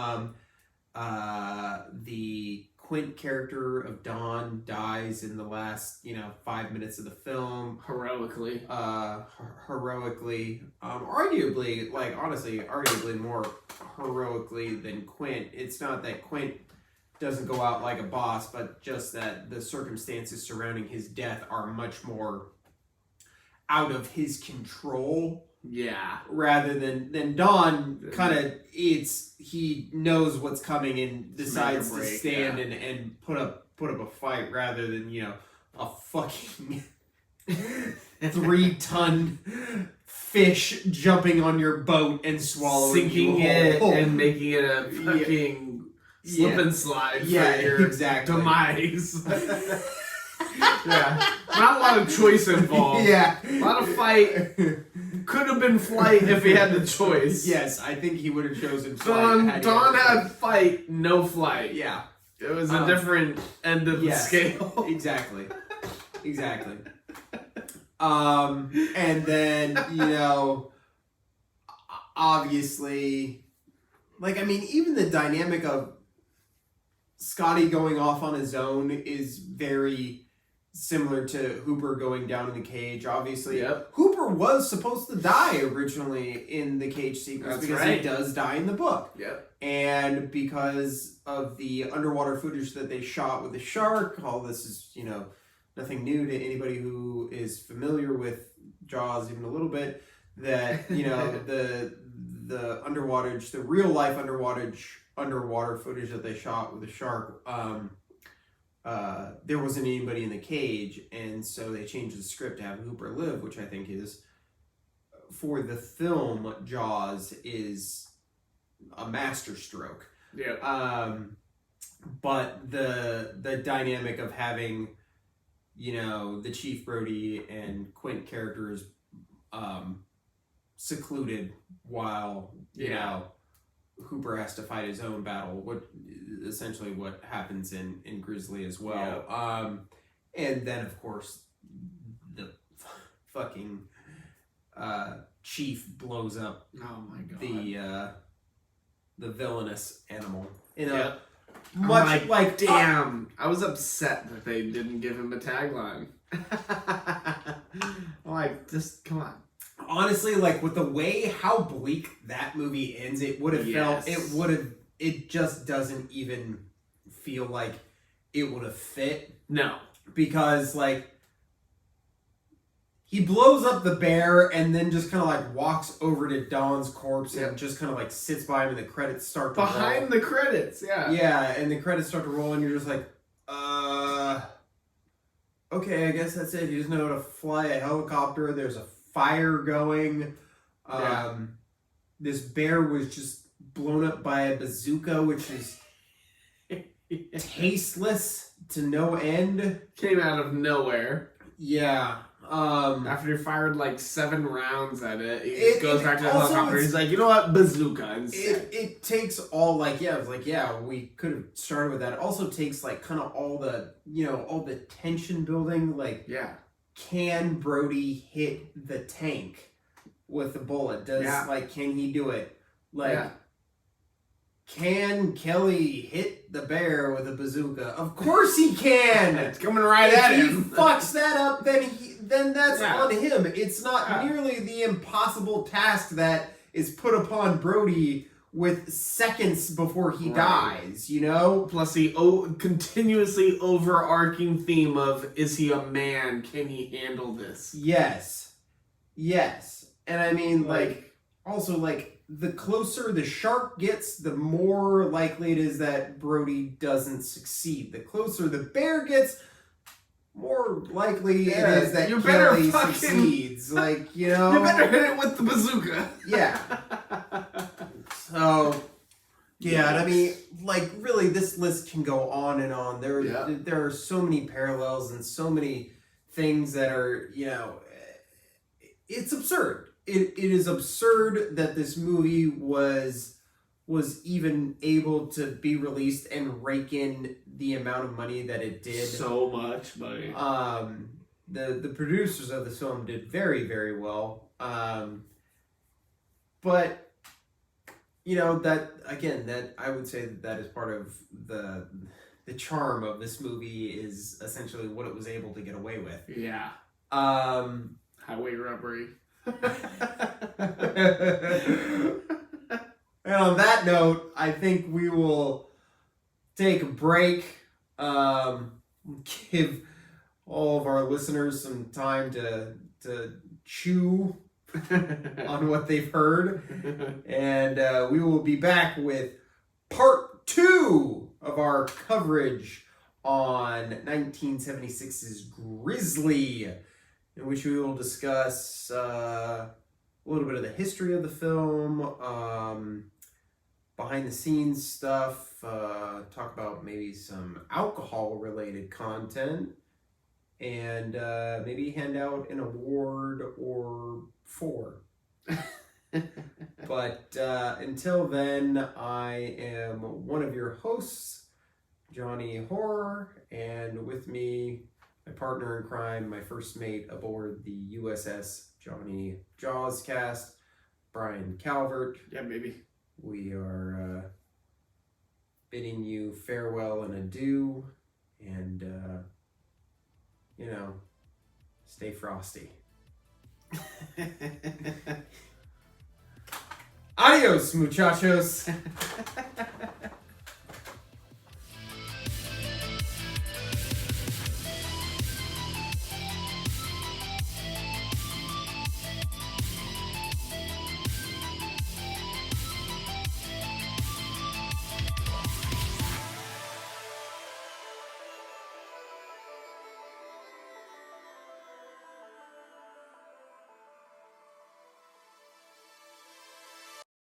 The Quint character of Don dies in the last 5 minutes of the film. Heroically. Heroically. Arguably, like, honestly, arguably more heroically than Quint. It's not that Quint doesn't go out like a boss, but just that the circumstances surrounding his death are much more out of his control. Yeah. Rather than Don, kind of, he knows what's coming and decides to stand and put up a fight rather than a fucking 3-ton fish jumping on your boat and swallowing sinking you it whole. and making it a fucking slip and slide for your demise. Yeah, not a lot of choice involved. Yeah, a lot of fight. Could have been flight if he had the choice. Yes, I think he would have chosen flight. Don had fight, no flight. Yeah, it was a different end of the scale. Exactly. And then obviously, like, I mean, even the dynamic of Scotty going off on his own is very similar to Hooper going down in the cage. Obviously, Hooper was supposed to die originally in the cage sequence because he does die in the book. Yep. And because of the underwater footage that they shot with the shark, all this is, nothing new to anybody who is familiar with Jaws even a little bit, that, the real life underwater footage that they shot with the shark, there wasn't anybody in the cage, and so they changed the script to have Hooper live, which I think is, for the film Jaws, is a masterstroke. Yeah. But the dynamic of having, the Chief Brody and Quint characters secluded while Hooper has to fight his own battle, essentially what happens in Grizzly as well. Yeah. And then, of course, the fucking chief blows up the villainous animal. Much like damn, I was upset that they didn't give him a tagline. I'm like, just come on. Honestly, like, with the way how bleak that movie ends, it would have felt, it just doesn't even feel like it would have fit. No. Because, like, he blows up the bear and then just kind of, like, walks over to Don's corpse and just kind of, like, sits by him, and the credits start to roll. Behind the credits, yeah. Yeah, and the credits start to roll and you're just like, okay, I guess that's it. You just know how to fly a helicopter. There's a fire going. This bear was just blown up by a bazooka, which is tasteless to no end. Came out of nowhere. Yeah. After he fired like 7 rounds at it, he just goes back to the helicopter. He's like, you know what, bazooka instead. It takes all, like, we could have started with that. It also takes, like, kind of all the, all the tension building, like, can Brody hit the tank with the bullet? Can he do it? Like, can Kelly hit the bear with a bazooka? Of course he can! It's coming right at him. If he fucks that up, then that's on him. It's not nearly the impossible task that is put upon Brody with seconds before he dies, Plus the continuously overarching theme of, is he a man? Can he handle this? Yes. And I mean, also, the closer the shark gets, the more likely it is that Brody doesn't succeed. The closer the bear gets, more likely it is that Kelly succeeds. You better hit it with the bazooka. Yeah. So, and I mean, really, this list can go on and on. There are so many parallels and so many things that are, it's absurd. It is absurd that this movie was even able to be released and rake in the amount of money that it did. So much money. The producers of the film did very, very well. But that I would say that is part of the the charm of this movie is essentially what it was able to get away with. Yeah. Highway robbery. And on that note, I think we will take a break. Give all of our listeners some time to chew on what they've heard. And we will be back with part 2 of our coverage on 1976's Grizzly, in which we will discuss a little bit of the history of the film, behind the scenes stuff, talk about maybe some alcohol related content, and maybe hand out an award or 4. But until then, I am one of your hosts, Jony Horror, and with me, my partner in crime, my first mate aboard the USS Jony Jawscast, Brian Calvert. Yeah, maybe. We are bidding you farewell and adieu, and, stay frosty. Adios, muchachos!